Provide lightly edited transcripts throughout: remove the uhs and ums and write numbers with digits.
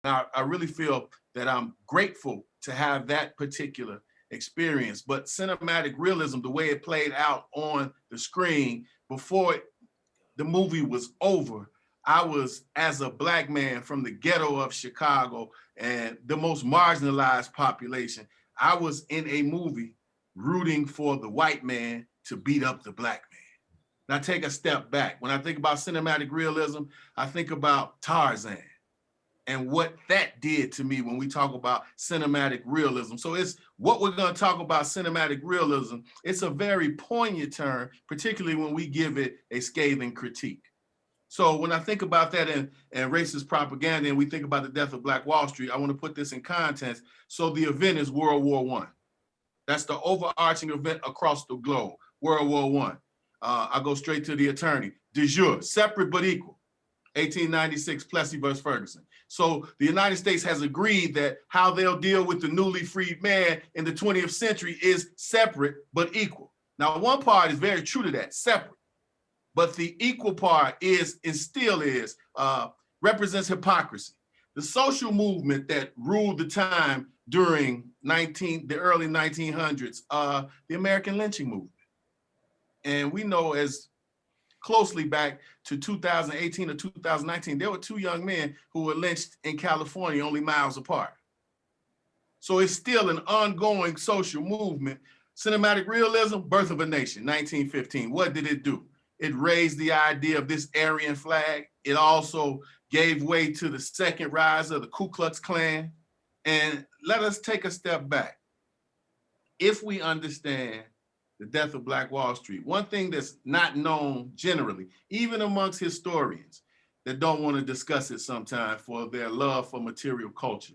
I really feel that I'm grateful to have that particular experience. But cinematic realism, the way it played out on the screen before the movie was over, I was, as a Black man from the ghetto of Chicago and the most marginalized population, I was in a movie rooting for the white man to beat up the Black man. Now take a step back. When I think about cinematic realism, I think about Tarzan and what that did to me when we talk about cinematic realism. So it's what we're going to talk about cinematic realism. It's a very poignant term, particularly when we give it a scathing critique. So when I think about that and racist propaganda, and we think about the death of Black Wall Street, I want to put this in context. So the event is World War I. That's the overarching event across the globe, World War I. I'll go straight to the attorney. De jure, separate but equal. 1896, Plessy versus Ferguson. So the United States has agreed that how they'll deal with the newly freed man in the 20th century is separate but equal. Now, one part is very true to that, separate. But the equal part is, and still is, represents hypocrisy. The social movement that ruled the time during the early 1900s, the American lynching movement. And we know as closely back to 2018 or 2019, there were 2 young men who were lynched in California only miles apart. So it's still an ongoing social movement. Cinematic realism, Birth of a Nation, 1915. What did it do? It raised the idea of this Aryan flag. It also gave way to the second rise of the Ku Klux Klan. And let us take a step back. If we understand the death of Black Wall Street, one thing that's not known generally, even amongst historians that don't want to discuss it sometimes for their love for material culture,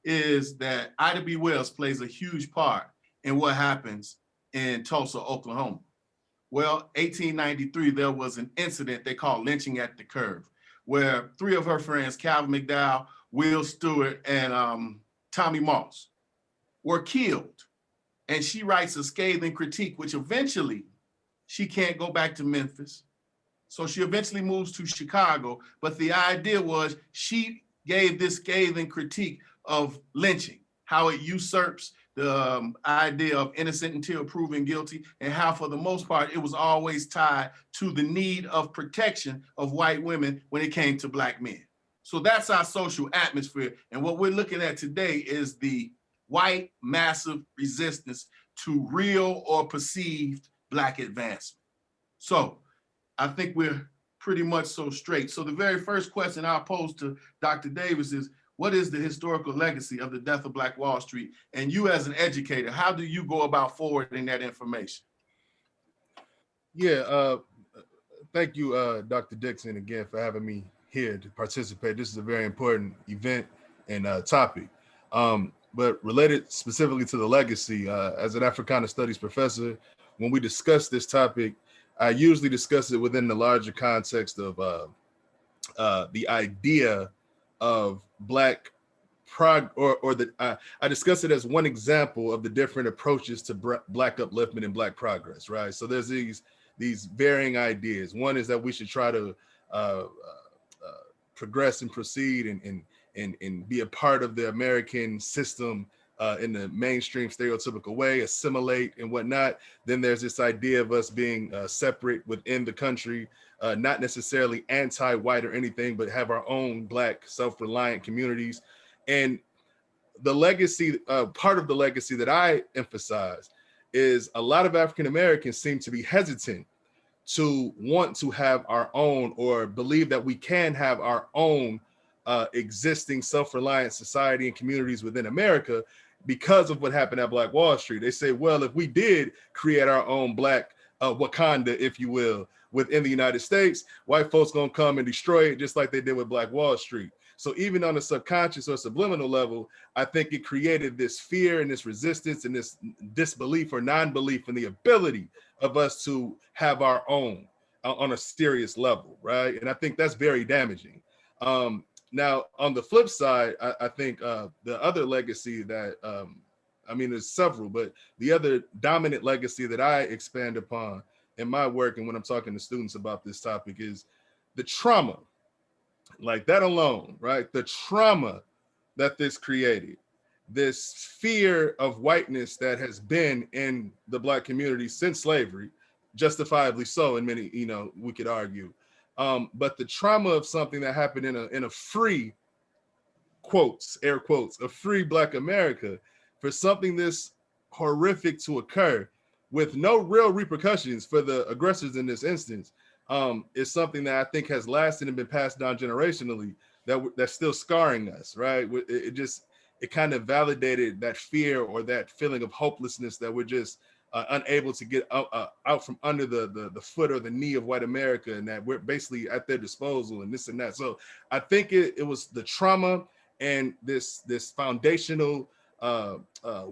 is that Ida B. Wells plays a huge part in what happens in Tulsa, Oklahoma. Well, 1893, there was an incident they called lynching at the curve, where 3 of her friends, Calvin McDowell, Will Stewart, and Tommy Moss, were killed. And she writes a scathing critique, which eventually she can't go back to Memphis. So she eventually moves to Chicago. But the idea was she gave this scathing critique of lynching, how it usurps the idea of innocent until proven guilty, and how for the most part, it was always tied to the need of protection of white women when it came to Black men. So that's our social atmosphere. And what we're looking at today is the white massive resistance to real or perceived Black advancement. So I think we're pretty much so straight. So the very first question I'll pose to Dr. Davis is, what is the historical legacy of the death of Black Wall Street? And you as an educator, how do you go about forwarding that information? Yeah, thank you, Dr. Dixon, again, for having me here to participate. This is a very important event and topic. But related specifically to the legacy, as an Africana Studies professor, when we discuss this topic, I usually discuss it within the larger context of the idea of Black I discuss it as one example of the different approaches to Black upliftment and Black progress, right? So there's these varying ideas. One is that we should try to progress and proceed and be a part of the American system in the mainstream stereotypical way, assimilate and whatnot. Then there's this idea of us being separate within the country, not necessarily anti-white or anything, but have our own Black self-reliant communities. And the legacy, part of the legacy that I emphasize is a lot of African Americans seem to be hesitant to want to have our own, or believe that we can have our own existing self-reliant society and communities within America because of what happened at Black Wall Street. They say, well, if we did create our own Black Wakanda, if you will, within the United States, white folks gonna come and destroy it just like they did with Black Wall Street. So even on a subconscious or subliminal level, I think it created this fear and this resistance and this disbelief or non-belief in the ability of us to have our own on a serious level, right? And I think that's very damaging. Now, on the flip side, I think the other legacy that, I mean, there's several, but the other dominant legacy that I expand upon in my work and when I'm talking to students about this topic is the trauma, like that alone, right? The trauma that this created, this fear of whiteness that has been in the Black community since slavery, justifiably so in many, we could argue. But the trauma of something that happened in a free, quotes, air quotes, a free Black America, for something this horrific to occur with no real repercussions for the aggressors in this instance, is something that I think has lasted and been passed down generationally, that's still scarring us, right? It kind of validated that fear or that feeling of hopelessness that we're just unable to get out from under the foot or the knee of white America, and that we're basically at their disposal and this and that. So I think it was the trauma and this foundational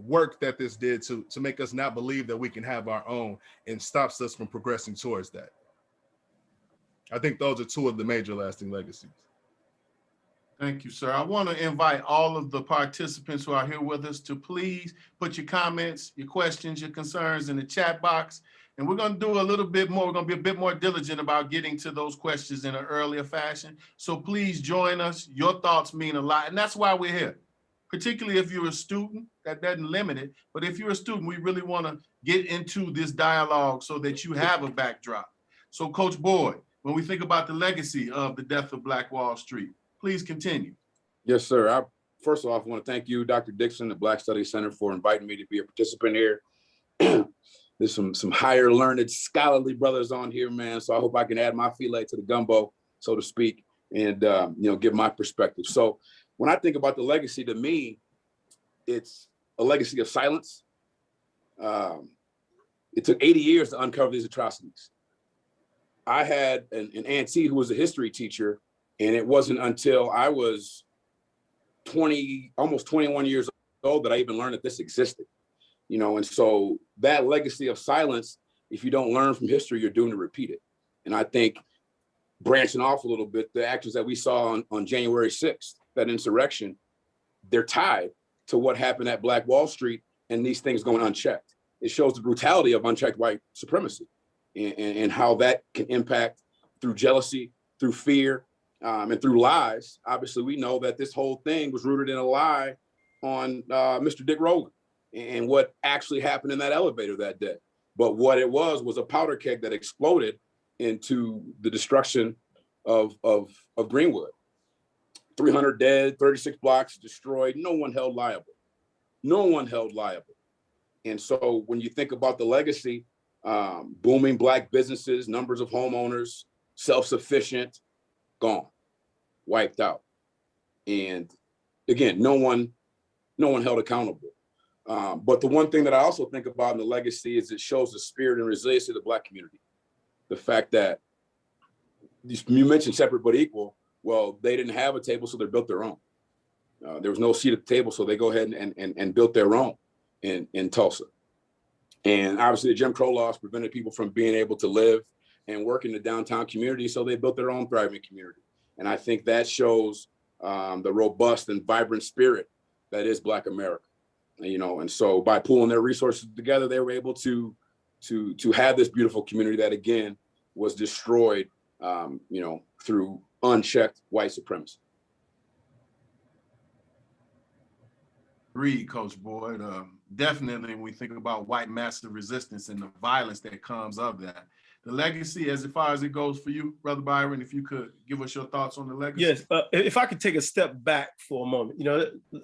work that this did to make us not believe that we can have our own, and stops us from progressing towards that. I think those are two of the major lasting legacies. Thank you, sir. I want to invite all of the participants who are here with us to please put your comments, your questions, your concerns in the chat box. And we're going to do a little bit more. We're going to be a bit more diligent about getting to those questions in an earlier fashion. So please join us. Your thoughts mean a lot. And that's why we're here. Particularly if you're a student, that doesn't limit it. But if you're a student, we really want to get into this dialogue so that you have a backdrop. So Coach Boyd, when we think about the legacy of the death of Black Wall Street, please continue. Yes, sir. First off, I want to thank you, Dr. Dixon, the Black Studies Center, for inviting me to be a participant here. There's some higher learned, scholarly brothers on here, man. So I hope I can add my fillet to the gumbo, so to speak, and give my perspective. So when I think about the legacy, to me, it's a legacy of silence. It took 80 years to uncover these atrocities. I had an auntie who was a history teacher, and it wasn't until I was almost 21 years old that I even learned that this existed. And so that legacy of silence, if you don't learn from history, you're doomed to repeat it. And I think, branching off a little bit, the actions that we saw on January 6th, that insurrection, they're tied to what happened at Black Wall Street and these things going unchecked. It shows the brutality of unchecked white supremacy and how that can impact through jealousy, through fear, and through lies. Obviously, we know that this whole thing was rooted in a lie on Mr. Dick Rowland and what actually happened in that elevator that day. But what it was a powder keg that exploded into the destruction of Greenwood. 300 dead, 36 blocks destroyed, no one held liable. No one held liable. And so when you think about the legacy, booming Black businesses, numbers of homeowners, self-sufficient, gone, wiped out. And again, no one held accountable. But the one thing that I also think about in the legacy is it shows the spirit and resiliency of the Black community. The fact that you mentioned separate but equal. Well, they didn't have a table, so they built their own. There was no seat at the table, so they go ahead and built their own in Tulsa. And obviously the Jim Crow laws prevented people from being able to live and work in the downtown community, so they built their own thriving community. And I think that shows the robust and vibrant spirit that is Black America. And so by pooling their resources together, they were able to have this beautiful community that, again, was destroyed, through unchecked white supremacy. Agreed, Coach Boyd. Definitely, when we think about white massive resistance and the violence that comes of that, the legacy, as far as it goes for you, Brother Byron, if you could give us your thoughts on the legacy. Yes, if I could take a step back for a moment,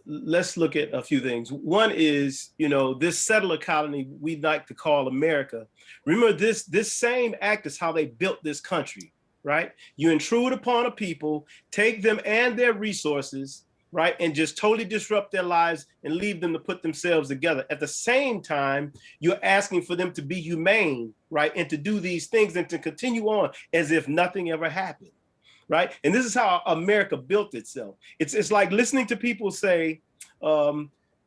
let's look at a few things. One is, this settler colony we like to call America. Remember, this same act is how they built this country, right? You intrude upon a people, take them and their resources, right, and just totally disrupt their lives and leave them to put themselves together. At the same time, you're asking for them to be humane, right, and to do these things and to continue on as if nothing ever happened, right? And this is how America built itself. It's like listening to people say,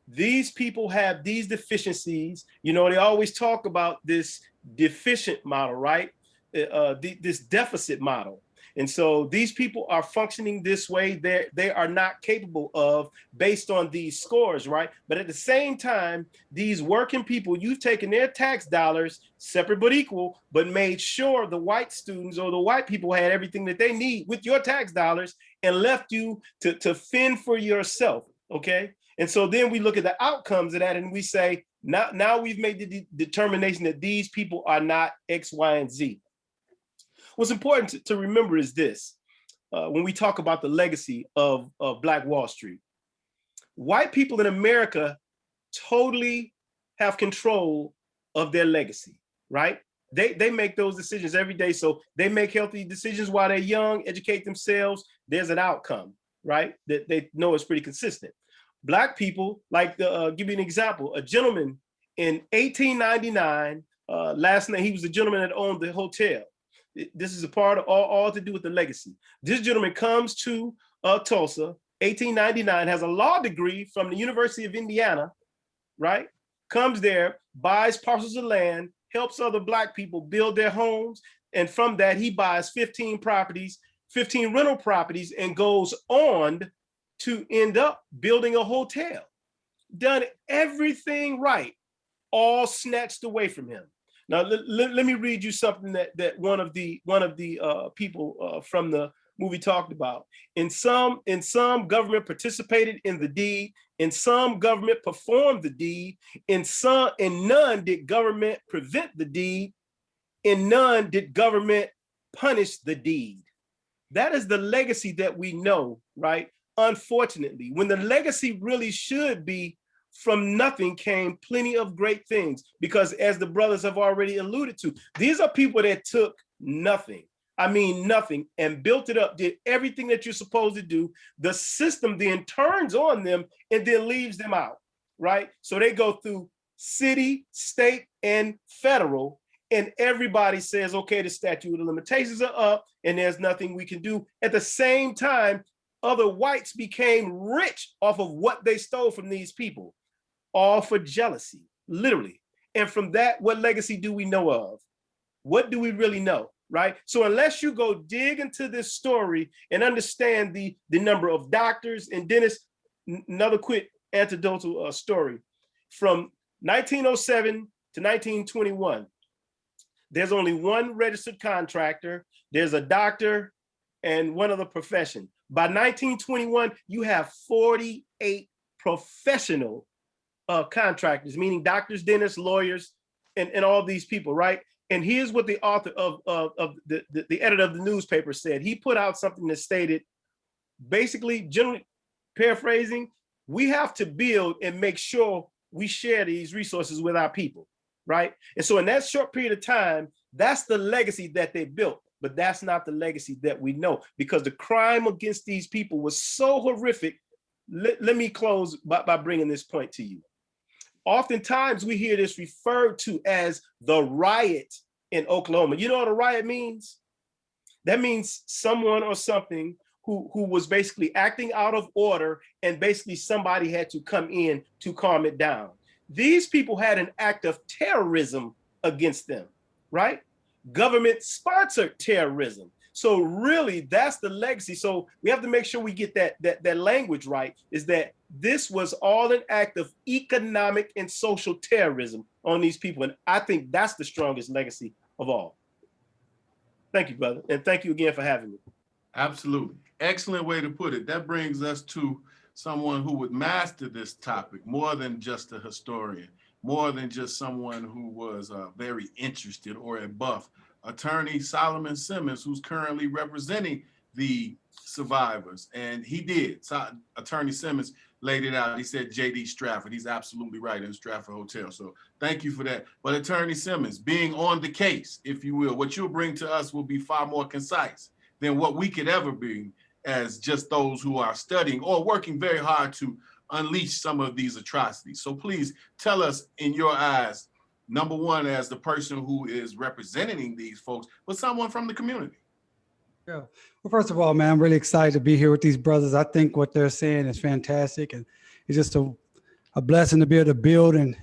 these people have these deficiencies. They always talk about this deficient model, right? This deficit model. And so these people are functioning this way. They are not capable of based on these scores, right? But at the same time, these working people, you've taken their tax dollars, separate but equal, but made sure the white students or the white people had everything that they need with your tax dollars and left you to fend for yourself. Okay. And so then we look at the outcomes of that and we say, now we've made the determination that these people are not X, Y, and Z. What's important to remember is this, when we talk about the legacy of Black Wall Street, white people in America totally have control of their legacy, right? They make those decisions every day. So they make healthy decisions while they're young, educate themselves. There's an outcome, right? That they know is pretty consistent. Black people, like, give you an example, a gentleman in 1899, last night, he was the gentleman that owned the hotel. This is a part of all to do with the legacy. This gentleman comes to Tulsa, 1899, has a law degree from the University of Indiana, right? Comes there, buys parcels of land, helps other Black people build their homes. And from that, he buys 15 properties, 15 rental properties, and goes on to end up building a hotel. Done everything right, all snatched away from him. Now, let me read you something that one of the people from the movie talked about. In some, government participated in the deed. In some, government performed the deed. In none did government prevent the deed. In none did government punish the deed. That is the legacy that we know, right? Unfortunately, when the legacy really should be, from nothing came plenty of great things, because as the brothers have already alluded to, these are people that took nothing, I mean nothing, and built it up, did everything that you're supposed to do. The system then turns on them and then leaves them out, right? So they go through city, state, and federal, and everybody says, okay, the statute of limitations are up and there's nothing we can do. At the same time, other whites became rich off of what they stole from these people, all for jealousy, literally. And from that, what legacy do we know of? What do we really know, right? So unless you go dig into this story and understand the number of doctors and dentists, another quick anecdotal story. From 1907 to 1921, there's only one registered contractor, there's a doctor, and one other profession. By 1921, you have 48 professional contractors, meaning doctors, dentists, lawyers, and all these people, right? And here's what the author of the editor of the newspaper said. He put out something that stated, basically, generally paraphrasing, we have to build and make sure we share these resources with our people, right? And so in that short period of time, that's the legacy that they built. But that's not the legacy that we know, because the crime against these people was so horrific. Let me close by bringing this point to you. Oftentimes we hear this referred to as the riot in Oklahoma. You know what a riot means? That means someone or something who was basically acting out of order, and basically somebody had to come in to calm it down. These people had an act of terrorism against them, right? Government-sponsored terrorism. So really, that's the legacy. So we have to make sure we get that language right, is that this was all an act of economic and social terrorism on these people. And I think that's the strongest legacy of all. Thank you, brother. And thank you again for having me. Absolutely. Excellent way to put it. That brings us to someone who would master this topic more than just a historian, more than just someone who was very interested or a buff. Attorney Solomon-Simmons, who's currently representing the survivors. And he did. So Attorney Simmons laid it out. He said J.D. Stratford. He's absolutely right, in Stratford Hotel. So thank you for that. But Attorney Simmons, being on the case, if you will, what you'll bring to us will be far more concise than what we could ever be as just those who are studying or working very hard to unleash some of these atrocities. So please tell us, in your eyes, number one, as the person who is representing these folks, but someone from the community. Yeah. Well, first of all, man, I'm really excited to be here with these brothers. I think what they're saying is fantastic, and it's just a blessing to be able to build and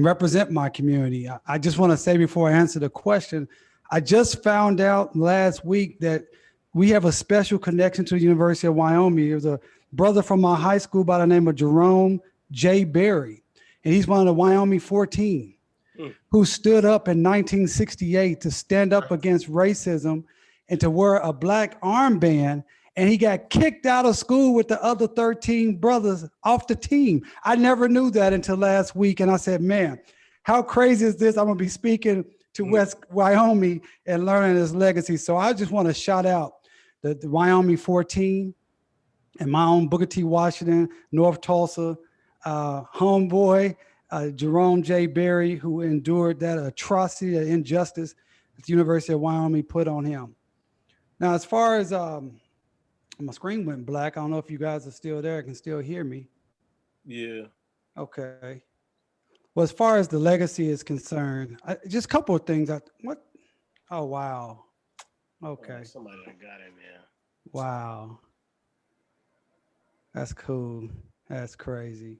represent my community. I just want to say, before I answer the question, I just found out last week that we have a special connection to the University of Wyoming. There was a brother from my high school by the name of Jerome J. Berry, and he's one of the Wyoming 14 who stood up in 1968 to stand up against racism and to wear a black armband and he got kicked out of school with the other 13 brothers off the team. I never knew that until last week. And I said, man, how crazy is this? I'm going to be speaking to West Wyoming and learning his legacy. So I just want to shout out the Wyoming 14 and my own Booker T. Washington, North Tulsa, homeboy, Jerome J. Berry, who endured that atrocity, that injustice that the University of Wyoming put on him. Now, as far as my screen went black, I don't know if you guys are still there, can still hear me. Yeah. Okay. Well, as far as the legacy is concerned, just a couple of things. What? Oh, wow. Okay. Oh, somebody done got it, man. Wow. That's cool. That's crazy.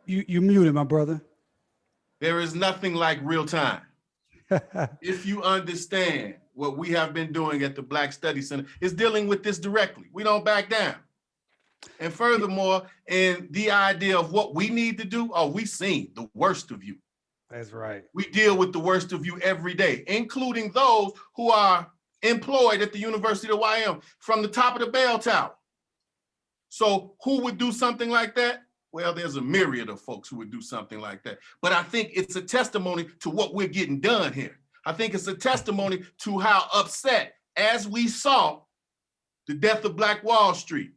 You muted, my brother. There is nothing like real time. If you understand what we have been doing at the Black Study Center, is dealing with this directly. We don't back down. And furthermore, in the idea of what we need to do, we've seen the worst of you. That's right. We deal with the worst of you every day, including those who are employed at the University of Wyoming from the top of the bell tower. So who would do something like that? Well, there's a myriad of folks who would do something like that. But I think it's a testimony to what we're getting done here. I think it's a testimony to how upset, as we saw the death of Black Wall Street.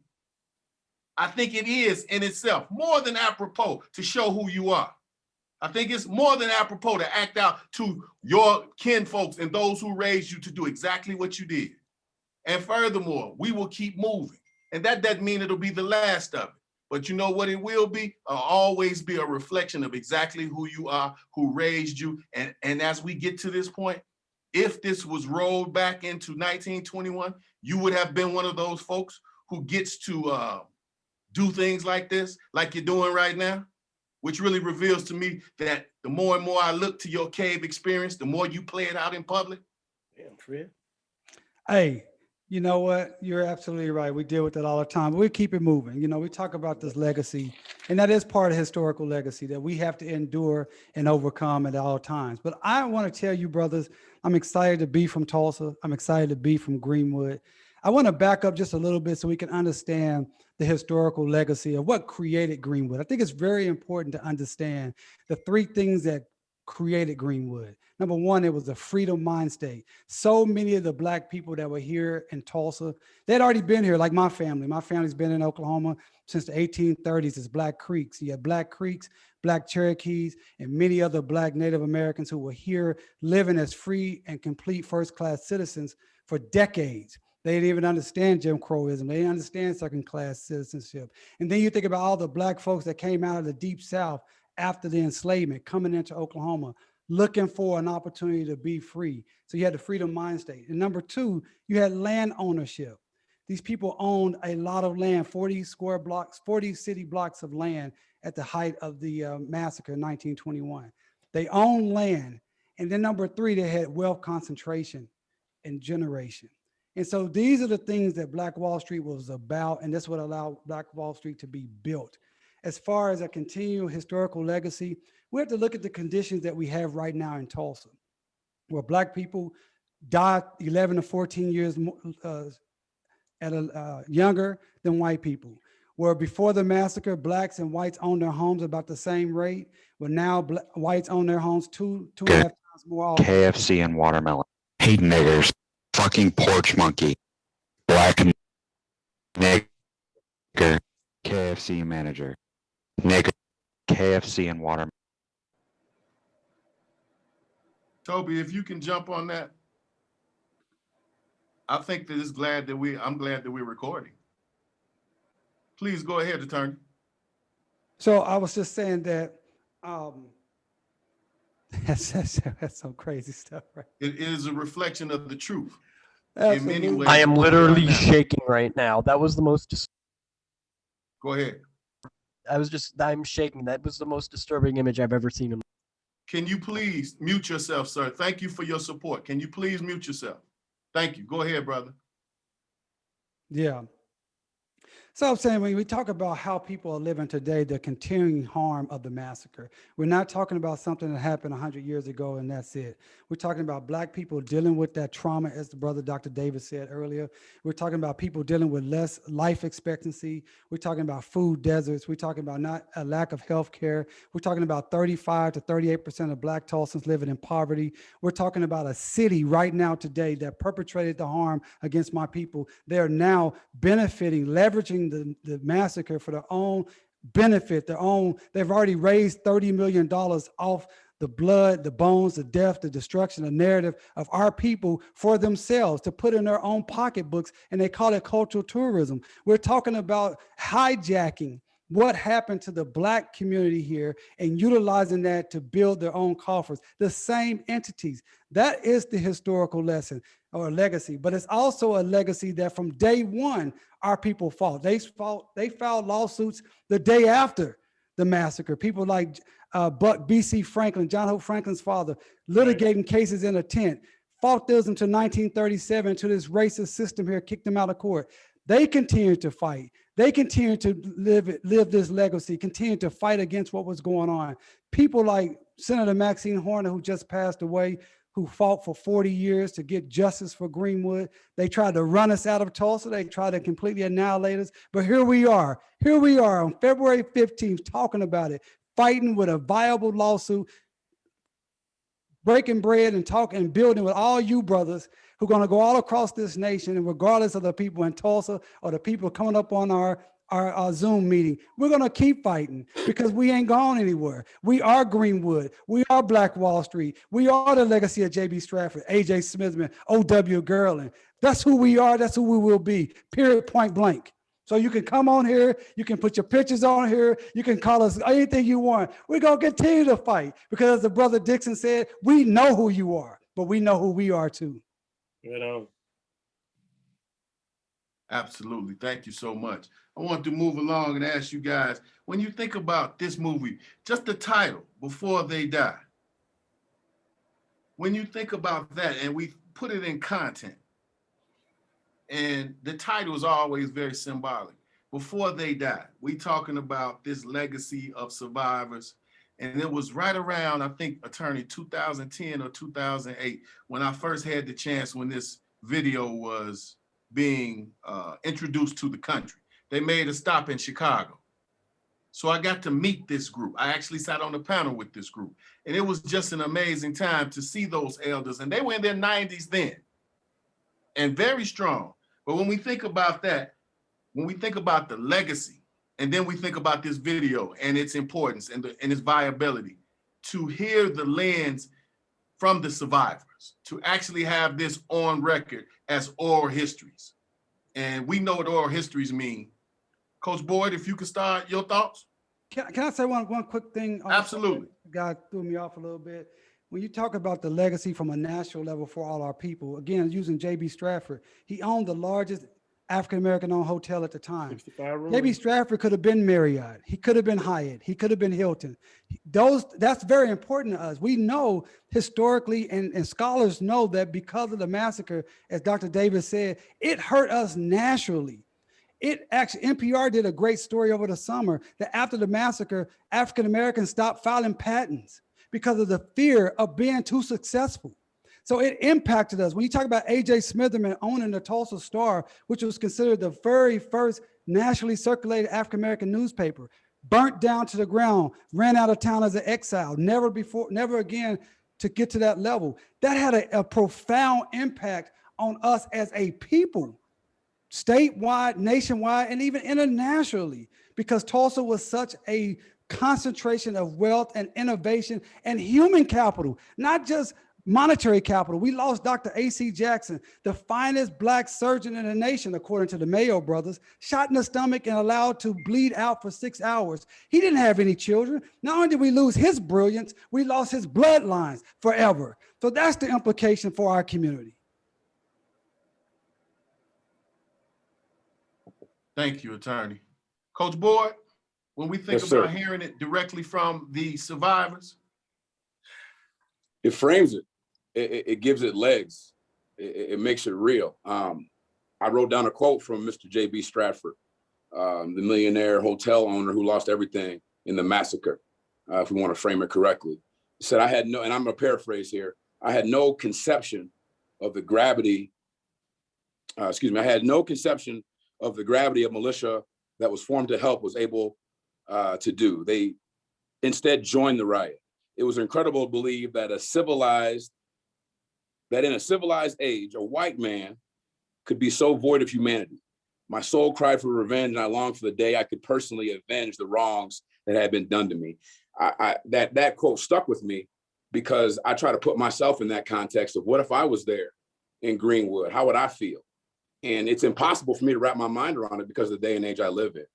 I think it is in itself more than apropos to show who you are. I think it's more than apropos to act out to your kinfolks and those who raised you to do exactly what you did. And furthermore, we will keep moving. And that doesn't mean it'll be the last of it. But you know what it will be? Always be a reflection of exactly who you are, who raised you. And as we get to this point, if this was rolled back into 1921, you would have been one of those folks who gets to do things like this, like you're doing right now, which really reveals to me that the more and more I look to your cave experience, the more you play it out in public. Damn, Fred. Hey, you know what? You're absolutely right. We deal with it all the time, but we keep it moving. You know, we talk about this legacy, and that is part of historical legacy that we have to endure and overcome at all times. But I want to tell you, brothers, I'm excited to be from Tulsa. I'm excited to be from Greenwood. I want to back up just a little bit so we can understand the historical legacy of what created Greenwood. I think it's very important to understand the three things that created Greenwood. Number one, it was a freedom mind state. So many of the Black people that were here in Tulsa, they'd already been here, like my family. My family's been in Oklahoma since the 1830s. It's Black Creeks. You have Black Creeks, Black Cherokees, and many other Black Native Americans who were here living as free and complete first-class citizens for decades. They didn't even understand Jim Crowism. They didn't understand second-class citizenship. And then you think about all the Black folks that came out of the Deep South after the enslavement, coming into Oklahoma, looking for an opportunity to be free. So you had the freedom mind state. And number two, you had land ownership. These people owned a lot of land, 40 square blocks, 40 city blocks of land at the height of the massacre in 1921. They owned land. And then number three, they had wealth concentration and generation. And so these are the things that Black Wall Street was about, and that's what allowed Black Wall Street to be built. As far as a continual historical legacy, we have to look at the conditions that we have right now in Tulsa, where Black people die 11 to 14 years younger than white people. Where before the massacre, Blacks and whites owned their homes about the same rate, where now whites own their homes two and a half times more often. KFC and watermelon. Hate niggers. Fucking porch monkey. Black nigger. KFC manager. Nigger. KFC and watermelon. Toby, if you can jump on that. I think that I'm glad that we're recording. Please go ahead, attorney. So I was just saying that that's some crazy stuff, right? It is a reflection of the truth. Absolutely. In many ways. I am literally shaking right now. That was the most. Go ahead. I'm shaking. That was the most disturbing image I've ever seen. Can you please mute yourself, sir? Thank you for your support. Can you please mute yourself? Thank you. Go ahead, brother. Yeah. So I'm saying when we talk about how people are living today, the continuing harm of the massacre, we're not talking about something that happened 100 years ago and that's it. We're talking about Black people dealing with that trauma, as the brother Dr. Davis said earlier. We're talking about people dealing with less life expectancy. We're talking about food deserts. We're talking about not a lack of health care. We're talking about 35 to 38% of Black Tulsans living in poverty. We're talking about a city right now today that perpetrated the harm against my people. They're now benefiting, leveraging the massacre for their own benefit, they've already raised $30 million off the blood, the bones, the death, the destruction, the narrative of our people for themselves to put in their own pocketbooks, and they call it cultural tourism. We're talking about hijacking what happened to the Black community here and utilizing that to build their own coffers, the same entities. That is the historical lesson or legacy, but it's also a legacy that from day one, our people fought. They filed lawsuits the day after the massacre. People like Buck B.C. Franklin, John Hope Franklin's father, litigating cases in a tent, fought those until 1937 until this racist system here kicked them out of court. They continued to fight. They continued to live this legacy, continued to fight against what was going on. People like Senator Maxine Horner, who just passed away, who fought for 40 years to get justice for Greenwood. They tried to run us out of Tulsa. They tried to completely annihilate us. But here we are on February 15th, talking about it, fighting with a viable lawsuit, breaking bread and talking and building with all you brothers who are going to go all across this nation, and regardless of the people in Tulsa or the people coming up on our Zoom meeting, we're going to keep fighting because we ain't gone anywhere. We are Greenwood. We are Black Wall Street. We are the legacy of J.B. Stratford, A.J. Smithman, O.W. Garland. That's who we are. That's who we will be, period, point blank. So you can come on here. You can put your pictures on here. You can call us anything you want. We're going to continue to fight because, as the brother Dixon said, we know who you are, but we know who we are too. You know. Absolutely. Thank you so much. I want to move along and ask you guys, when you think about this movie, just the title, Before They Die, when you think about that and we put it in content, and the title is always very symbolic. Before They Die, we talking about this legacy of survivors. And it was right around, I think, attorney 2010 or 2008, when I first had the chance when this video was being introduced to the country. They made a stop in Chicago. So I got to meet this group. I actually sat on the panel with this group. And it was just an amazing time to see those elders. And they were in their 90s then and very strong. But when we think about that, when we think about the legacy, and then we think about this video and its importance and its viability, to hear the lens from the survivors, to actually have this on record as oral histories. And we know what oral histories mean. Coach Boyd, if you could start your thoughts. Can I say one quick thing? Absolutely. God threw me off a little bit. When you talk about the legacy from a national level for all our people, again, using J.B. Stratford, he owned the largest African-American owned hotel at the time. J.B. Stratford could have been Marriott. He could have been Hyatt. He could have been Hilton. That's very important to us. We know historically, and scholars know that because of the massacre, as Dr. Davis said, it hurt us nationally. It actually, NPR did a great story over the summer that after the massacre, African-Americans stopped filing patents because of the fear of being too successful. So it impacted us. When you talk about A.J. Smitherman owning the Tulsa Star, which was considered the very first nationally circulated African-American newspaper, burnt down to the ground, ran out of town as an exile, never again to get to that level. That had a profound impact on us as a people, statewide, nationwide, and even internationally, because Tulsa was such a concentration of wealth and innovation and human capital, not just monetary capital. We lost Dr. A.C. Jackson, the finest Black surgeon in the nation, according to the Mayo brothers, shot in the stomach and allowed to bleed out for 6 hours. He didn't have any children. Not only did we lose his brilliance, we lost his bloodlines forever. So that's the implication for our community. Thank you, attorney. Coach Boyd, when we think about hearing it directly from the survivors, it frames it. It gives it legs. It makes it real. I wrote down a quote from Mr. J.B. Stratford. the millionaire hotel owner who lost everything in the massacre, if we want to frame it correctly. He said, I had no, and I'm going to paraphrase here, I had no conception of the gravity, I had no conception of the gravity of militia that was formed to help was able to do. They instead joined the riot. It was incredible to believe that in a civilized age, a white man could be so void of humanity. My soul cried for revenge, and I longed for the day I could personally avenge the wrongs that had been done to me. That quote stuck with me because I try to put myself in that context of what if I was there in Greenwood? How would I feel? And it's impossible for me to wrap my mind around it because of the day and age I live in.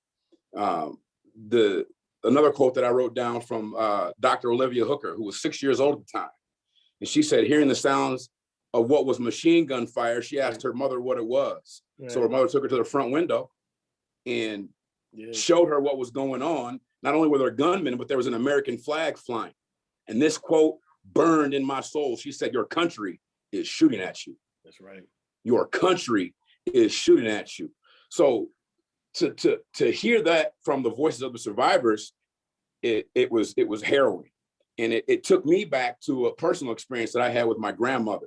Another quote that I wrote down from Dr. Olivia Hooker, who was 6 years old at the time. And she said, hearing the sounds of what was machine gun fire, she asked her mother what it was. Right. So her mother took her to the front window and showed her what was going on. Not only were there gunmen, but there was an American flag flying. And this quote burned in my soul. She said, your country is shooting at you. That's right. Your country is shooting at you. So to hear that from the voices of the survivors, it was harrowing. And it took me back to a personal experience that I had with my grandmother.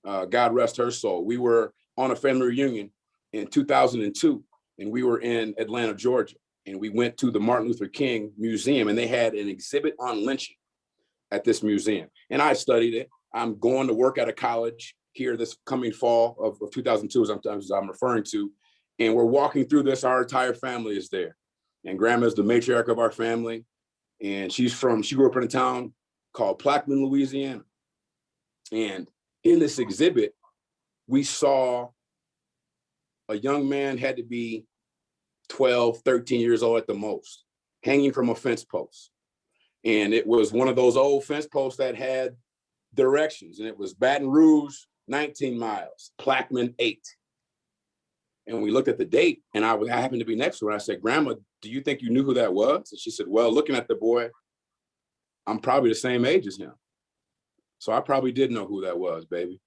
God rest her soul. We were on a family reunion in 2002, and we were in Atlanta, Georgia. And we went to the Martin Luther King Museum, and they had an exhibit on lynching at this museum. And I studied it. I'm going to work at a college here this coming fall of 2002, as I'm referring to. And we're walking through this, our entire family is there. And grandma's the matriarch of our family. And she grew up in a town called Plaquemine, Louisiana. And in this exhibit, we saw a young man, had to be 12, 13 years old at the most, hanging from a fence post. And it was one of those old fence posts that had directions. And it was Baton Rouge, 19 miles, Plaquemine, 8. And we looked at the date, and I happened to be next to her. I said, Grandma, do you think you knew who that was? And she said, well, looking at the boy, I'm probably the same age as him. So I probably did know who that was, baby.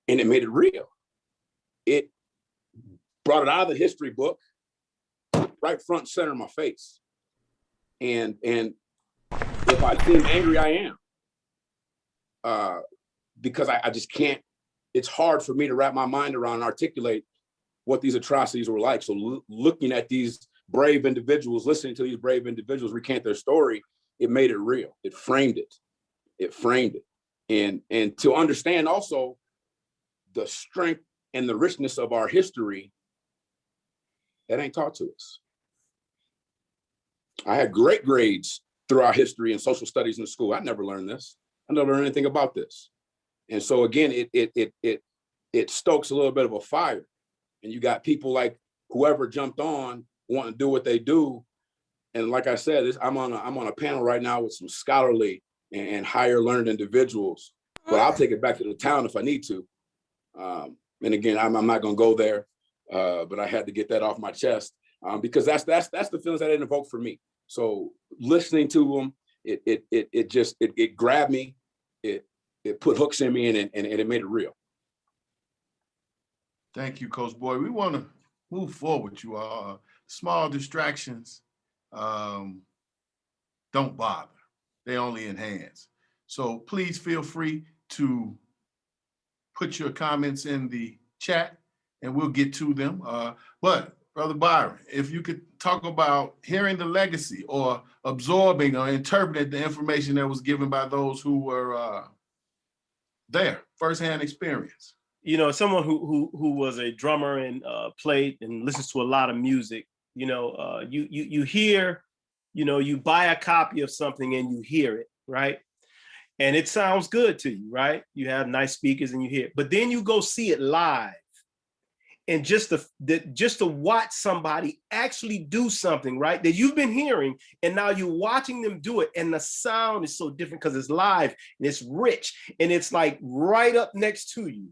And it made it real. It brought it out of the history book, right front and center of my face. And if I seem angry, I am. Because I just can't, it's hard for me to wrap my mind around and articulate what these atrocities were like. So looking at these brave individuals, listening to these brave individuals recant their story, it made it real. It framed it. It framed it. And to understand also the strength and the richness of our history, that ain't taught to us. I had great grades throughout history and social studies in school. I never learned this. I never learned anything about this. And so again, it stokes a little bit of a fire. And you got people like whoever jumped on wanting to do what they do. And like I said, I'm on a panel right now with some scholarly and higher learned individuals, but I'll take it back to the town if I need to. And again, I'm not going to go there, but I had to get that off my chest because that's the feelings that it invoked for me. So listening to them, it grabbed me, it put hooks in me, and it made it real. Thank you, Coach Boy. We want to move forward. You all small distractions don't bother. They only enhance. So please feel free to put your comments in the chat and we'll get to them. But Brother Byron, if you could talk about hearing the legacy or absorbing or interpreting the information that was given by those who were there, firsthand experience. You know, someone who was a drummer and played and listens to a lot of music, you know, you hear, you know, you buy a copy of something and you hear it, right? And it sounds good to you, right? You have nice speakers and you hear it, but then you go see it live. And just to watch somebody actually do something, right, that you've been hearing, and now you're watching them do it, and the sound is so different because it's live and it's rich and it's like right up next to you.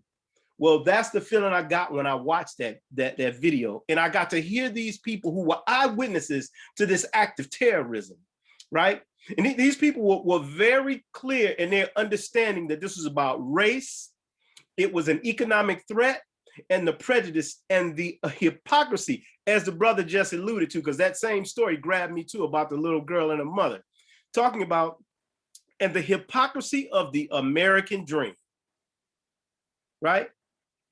Well, that's the feeling I got when I watched that video, and I got to hear these people who were eyewitnesses to this act of terrorism, right? And these people were very clear in their understanding that this was about race. It was an economic threat. and the prejudice and the hypocrisy, as the brother just alluded to, because that same story grabbed me too about the little girl and her mother, talking about, and the hypocrisy of the American dream, right?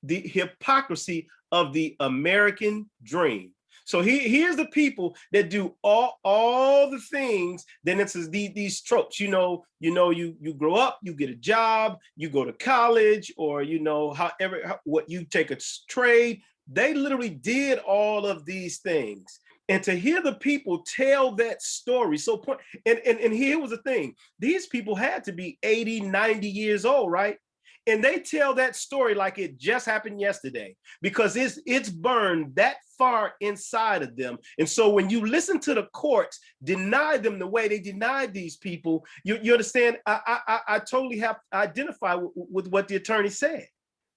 The hypocrisy of the American dream. So here's the people that do all the things. Then it's these tropes. You grow up, you get a job, you go to college, or what you take a trade. They literally did all of these things. And to hear the people tell that story, and here was the thing: these people had to be 80, 90 years old, right? And they tell that story like it just happened yesterday, because it's burned that far inside of them. And so when you listen to the courts deny them the way they denied these people, you understand, I totally have to identify with what the attorney said.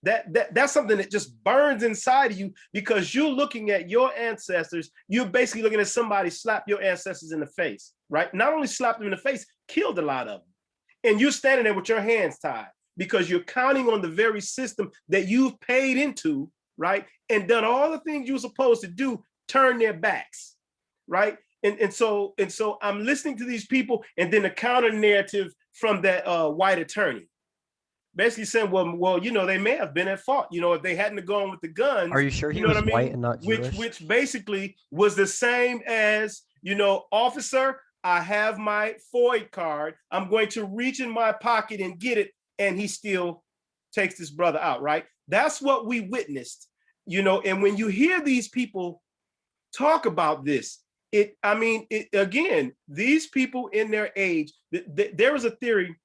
That's something that just burns inside of you, because you're looking at your ancestors. You're basically looking at somebody slap your ancestors in the face, right? Not only slapped them in the face, killed a lot of them. And you're standing there with your hands tied, because you're counting on the very system that you've paid into, right? And done all the things you were supposed to do, turn their backs, right? And so I'm listening to these people, and then the counter narrative from that white attorney, basically saying, well, they may have been at fault, if they hadn't gone with the guns. Are you sure he was white and not Jewish? Which basically was the same as, officer, I have my FOID card. I'm going to reach in my pocket and get it. And he still takes this brother out, right? That's what we witnessed, and when you hear these people talk about this, again, these people in their age, there is a theory,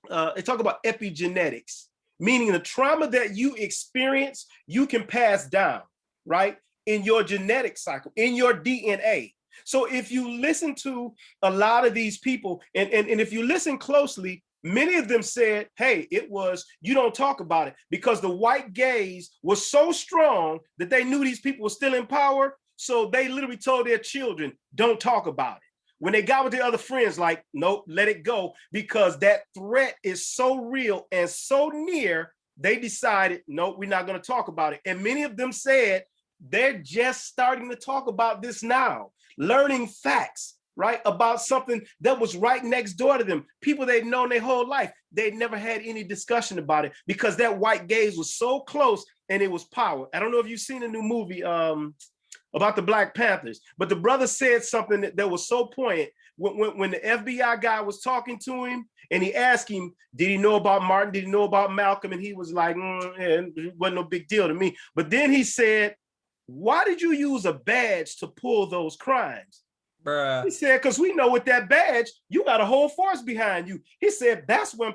they talk about epigenetics, meaning the trauma that you experience, you can pass down, right? In your genetic cycle, in your DNA. So if you listen to a lot of these people, and if you listen closely, many of them said, hey, you don't talk about it, because the white gaze was so strong that they knew these people were still in power. So they literally told their children, don't talk about it. When they got with their other friends, like, nope, let it go, because that threat is so real and so near, they decided, nope, we're not going to talk about it. And many of them said they're just starting to talk about this now, learning facts, right, about something that was right next door to them, people they'd known their whole life. They'd never had any discussion about it, because that white gaze was so close and it was power. I don't know if you've seen a new movie about the Black Panthers, but the brother said something that was so poignant when the FBI guy was talking to him, and he asked him, did he know about Martin? Did he know about Malcolm? And he was like, it wasn't no big deal to me. But then he said, why did you use a badge to pull those crimes? Bruh. He said, because we know with that badge, you got a whole force behind you. He said, that's when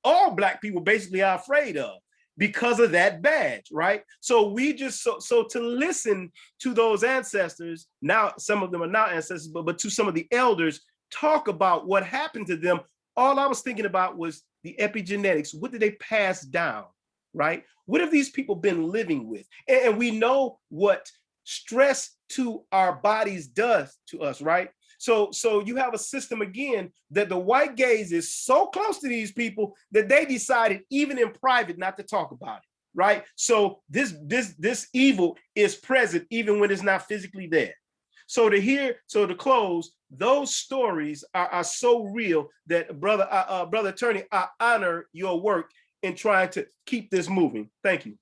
all Black people basically are afraid of, because of that badge, right? So so to listen to those ancestors, now some of them are not ancestors, but to some of the elders talk about what happened to them, all I was thinking about was the epigenetics. What did they pass down, right? What have these people been living with? And we know what stress to our bodies does to us, right? So you have a system, again, that the white gaze is so close to these people that they decided, even in private, not to talk about it, right? So this evil is present even when it's not physically there. So to close, those stories are so real that brother attorney, I honor your work in trying to keep this moving. Thank you.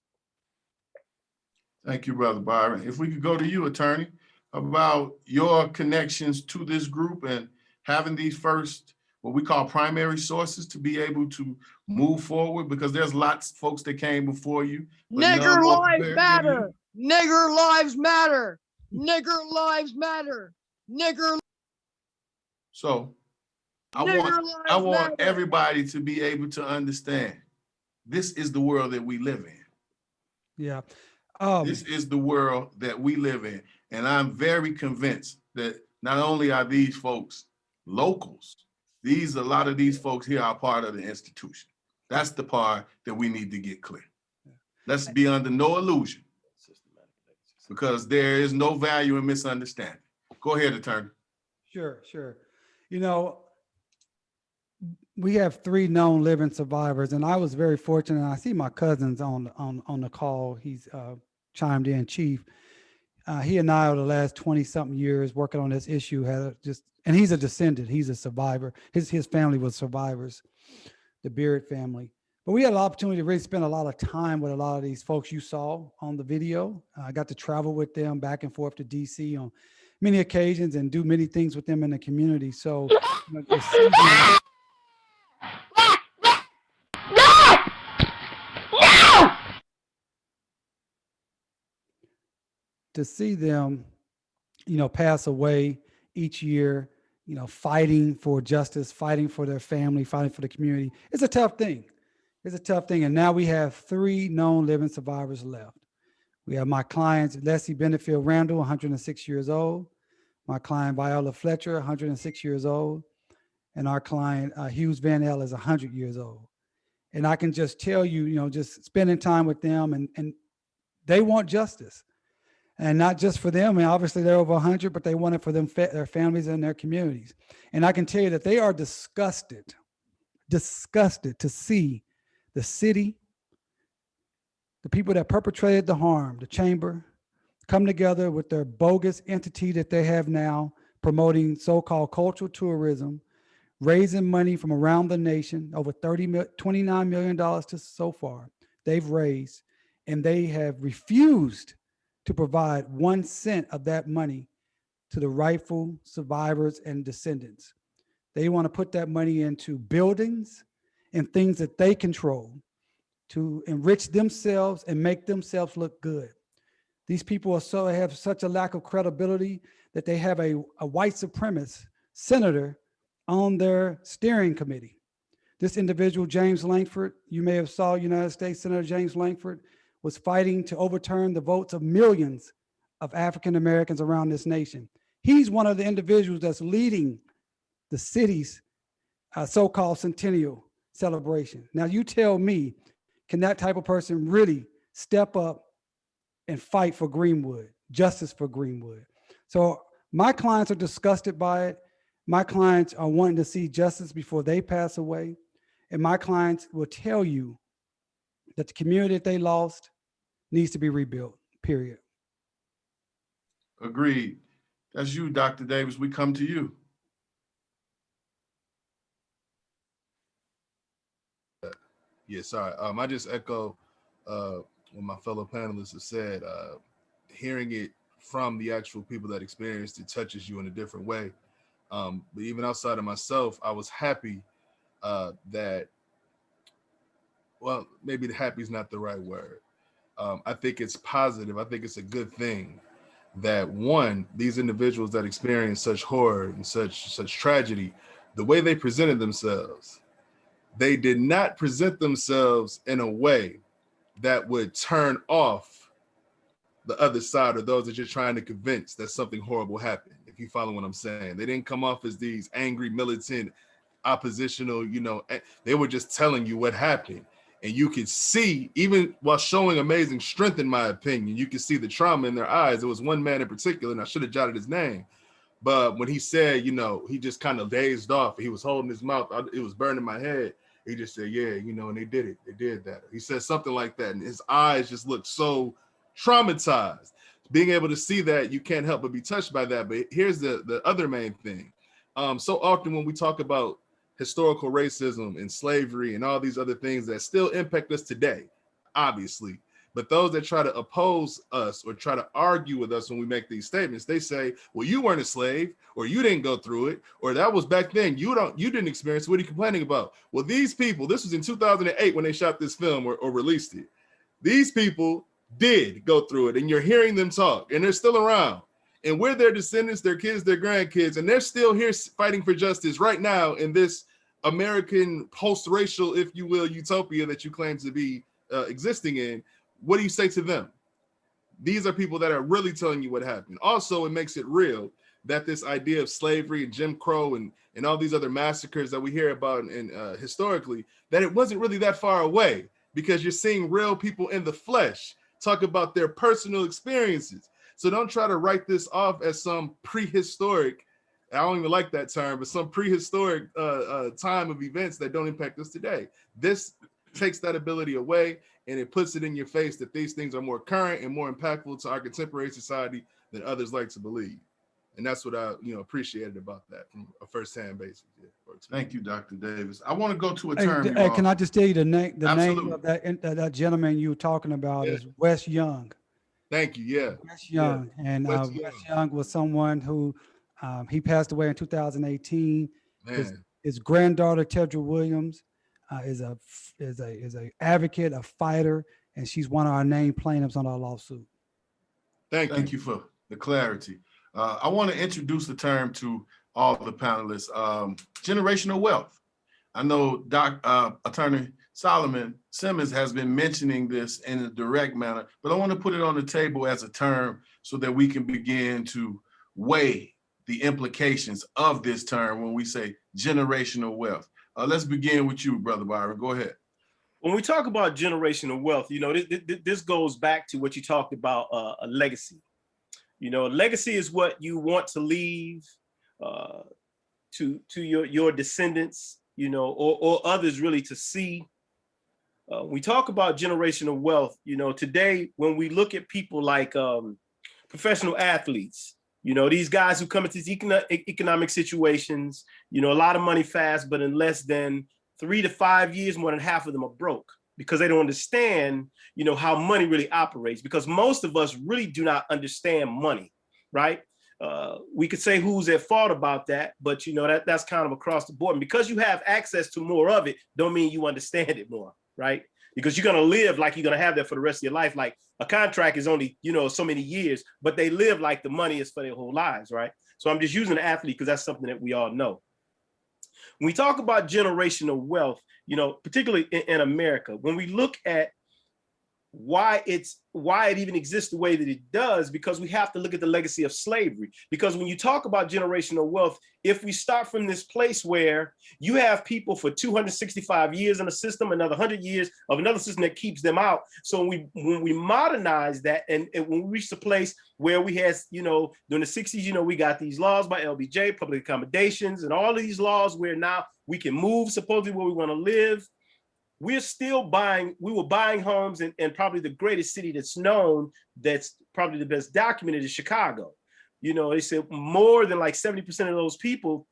Thank you, Brother Byron. If we could go to you, attorney, about your connections to this group and having these first, what we call primary sources, to be able to move forward, because there's lots of folks that came before you. Nigger lives matter. Nigger lives matter. Nigger lives matter. Nigger. So I want everybody to be able to understand this is the world that we live in. Yeah. This is the world that we live in. And I'm very convinced that not only are these folks locals, a lot of these folks here are part of the institution. That's the part that we need to get clear. Let's be under no illusion, because there is no value in misunderstanding. Go ahead, attorney. Sure. we have 3 known living survivors, and I was very fortunate. I see my cousins on the call. He's chimed in, Chief. He and I, over the last 20 something years working on this issue, and he's a descendant. He's a survivor. His family was survivors, the Beard family. But we had an opportunity to really spend a lot of time with a lot of these folks you saw on the video. I got to travel with them back and forth to DC on many occasions and do many things with them in the community. So to see them, pass away each year, fighting for justice, fighting for their family, fighting for the community, it's a tough thing. It's a tough thing. And now we have 3 known living survivors left. We have my clients, Leslie Benefield Randall, 106 years old. My client, Viola Fletcher, 106 years old. And our client, Hughes Van L, is 100 years old. And I can just tell you, just spending time with them, and they want justice. And not just for them, and obviously they're over 100, but they want it for them, their families and their communities. And I can tell you that they are disgusted to see the city, the people that perpetrated the harm, the chamber, come together with their bogus entity that they have now, promoting so-called cultural tourism, raising money from around the nation, over $29 million so far they've raised, and they have refused to provide 1 cent of that money to the rightful survivors and descendants. They want to put that money into buildings and things that they control to enrich themselves and make themselves look good. These people have such a lack of credibility that they have a white supremacist senator on their steering committee. This individual, James Lankford, you may have saw United States Senator James Lankford was fighting to overturn the votes of millions of African Americans around this nation. He's one of the individuals that's leading the city's so-called centennial celebration. Now you tell me, can that type of person really step up and fight for Greenwood, justice for Greenwood? So my clients are disgusted by it. My clients are wanting to see justice before they pass away. And my clients will tell you that the community that they lost needs to be rebuilt, period. Agreed. That's you, Dr. Davis. We come to you. Yeah, sorry. I just echo what my fellow panelists have said. Hearing it from the actual people that experienced it touches you in a different way. But even outside of myself, I was happy that, well, maybe happy is not the right word. I think it's positive. I think it's a good thing that, one, these individuals that experienced such horror and such tragedy, the way they presented themselves, they did not present themselves in a way that would turn off the other side or those that you're trying to convince that something horrible happened, if you follow what I'm saying. They didn't come off as these angry, militant, oppositional, they were just telling you what happened. And you could see, even while showing amazing strength, in my opinion, you could see the trauma in their eyes. There was one man in particular, and I should have jotted his name, but when he said, he just kind of dazed off. He was holding his mouth. It was burning my head. He just said, yeah, and they did it. They did that. He said something like that, and his eyes just looked so traumatized. Being able to see that, you can't help but be touched by that. But here's the other main thing. So often when we talk about historical racism and slavery and all these other things that still impact us today, obviously, but those that try to oppose us or try to argue with us when we make these statements, they say, well, you weren't a slave, or you didn't go through it, or that was back then, you didn't experience it. What are you complaining about? Well, these people, this was in 2008 when they shot this film or released it. These people did go through it, and you're hearing them talk, and they're still around. And we're their descendants, their kids, their grandkids, and they're still here fighting for justice right now in this American post-racial, if you will, utopia that you claim to be existing in. What do you say to them? These are people that are really telling you what happened. Also, it makes it real that this idea of slavery and Jim Crow and all these other massacres that we hear about and historically, that it wasn't really that far away, because you're seeing real people in the flesh talk about their personal experiences. So don't try to write this off as some prehistoric I don't even like that term, but some prehistoric time of events that don't impact us today. This takes that ability away, and it puts it in your face that these things are more current and more impactful to our contemporary society than others like to believe. And that's what I, appreciated about that from a firsthand basis. Yeah, Thank you, Dr. Davis. I want to go to a Hey, term. hey, can I just tell you the name Absolutely. of that gentleman you were talking about is Wes Young. Thank you. Yeah. Wes Young. And Wes Wes Young was someone who he passed away in 2018. Man. His granddaughter Tedra Williams is a advocate, a fighter, and she's one of our named plaintiffs on our lawsuit. Thank you for the clarity. I want to introduce the term to all the panelists. Generational wealth. I know Attorney Solomon-Simmons has been mentioning this in a direct manner, but I want to put it on the table as a term so that we can begin to weigh the implications of this term when we say generational wealth. Let's begin with you, Brother Byron. Go ahead. When we talk about generational wealth, this goes back to what you talked about, a legacy. Legacy is what you want to leave to your descendants, or others really to see. We talk about generational wealth, today when we look at people like professional athletes, these guys who come into these economic situations, a lot of money fast, but in less than 3 to 5 years, more than half of them are broke because they don't understand, how money really operates, because most of us really do not understand money, right? We could say who's at fault about that, but that's kind of across the board. And because you have access to more of it, don't mean you understand it more, right? Because you're gonna live like you're gonna have that for the rest of your life. Like a contract is only, so many years, but they live like the money is for their whole lives, right? So I'm just using the athlete because that's something that we all know. When we talk about generational wealth, particularly in America, when we look at why it even exists the way that it does, because we have to look at the legacy of slavery. Because when you talk about generational wealth, if we start from this place where you have people for 265 years in a system, another 100 years of another system that keeps them out. So when we modernize that, and when we reach the place where we had, during the 60s, we got these laws by LBJ, public accommodations, and all of these laws where now we can move supposedly where we want to live. We were buying homes in probably the greatest city that's known, that's probably the best documented, is Chicago. They said more than like 70% of those people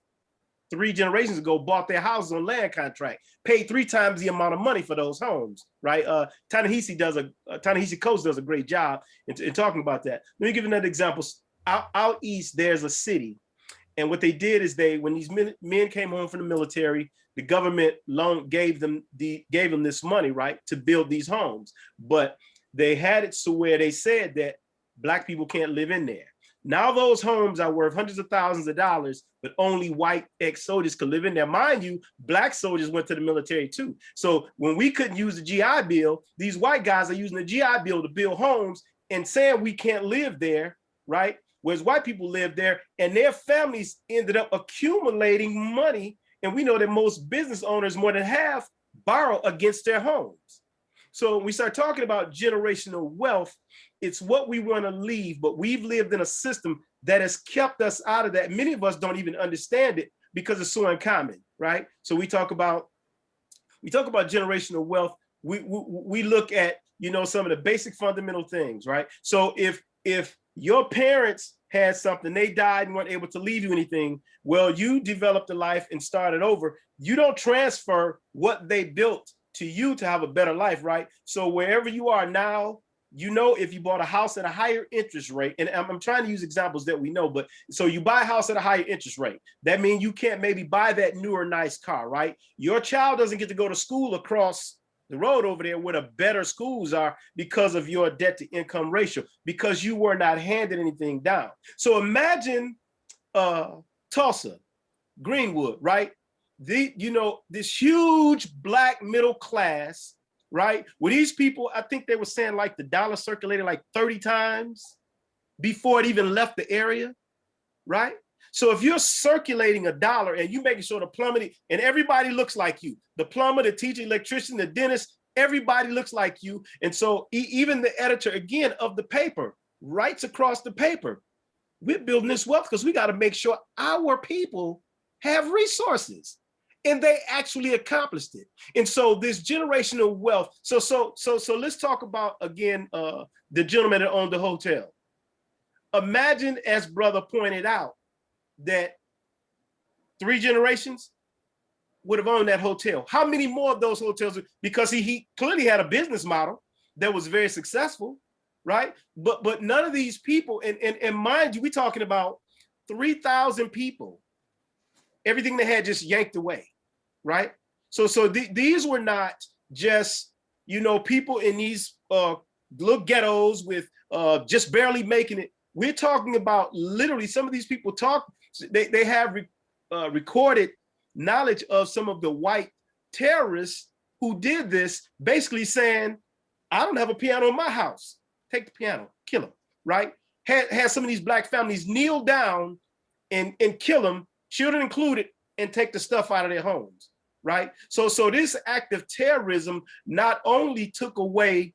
3 generations ago bought their houses on land contract, paid 3 times the amount of money for those homes, right? Ta-Nehisi Coates does a great job in talking about that. Let me give you another example. Out east, there's a city. And what they did is when these men came home from the military, the government gave them this money, right, to build these homes. But they had it so where they said that Black people can't live in there. Now those homes are worth hundreds of thousands of dollars, but only white ex-soldiers could live in there. Mind you, Black soldiers went to the military too. So when we couldn't use the GI Bill, these white guys are using the GI Bill to build homes and saying we can't live there, right? Whereas white people lived there, and their families ended up accumulating money. And we know that most business owners, more than half, borrow against their homes. So when we start talking about generational wealth, it's what we want to leave, but we've lived in a system that has kept us out of that. Many of us don't even understand it because it's so uncommon, right? So we talk about generational wealth. We look at, some of the basic fundamental things, right? So if your parents had something, they died and weren't able to leave you anything, well, you developed a life and started over. You don't transfer what they built to you to have a better life, right? So wherever you are now, if you bought a house at a higher interest rate, and I'm trying to use examples that we know, but so you buy a house at a higher interest rate, that means you can't maybe buy that newer, nice car, right? Your child doesn't get to go to school across the road over there where the better schools are because of your debt to income ratio, because you were not handed anything down. So imagine Tulsa, Greenwood, right? This huge Black middle class, right? Where these people, I think they were saying like the dollar circulated like 30 times before it even left the area, right? So if you're circulating $1 and you making sure the plumber, and everybody looks like you, the plumber, the teacher, electrician, the dentist, everybody looks like you. And so even the editor, again, of the paper writes across the paper, we're building this wealth because we got to make sure our people have resources. And they actually accomplished it. And so this generational wealth. So let's talk about again the gentleman that owned the hotel. Imagine, as brother pointed out, that 3 generations would have owned that hotel. How many more of those hotels? Because he clearly had a business model that was very successful, right? But none of these people, and mind you, we're talking about 3,000 people. Everything they had just yanked away. Right. So these were not just, you know, people in these little ghettos with just barely making it. We're talking about literally some of these people they have recorded knowledge of some of the white terrorists who did this, basically saying, I don't have a piano in my house. Take the piano, kill them. Right. Had some of these black families kneel down and kill them, children included, and take the stuff out of their homes. Right. So this act of terrorism not only took away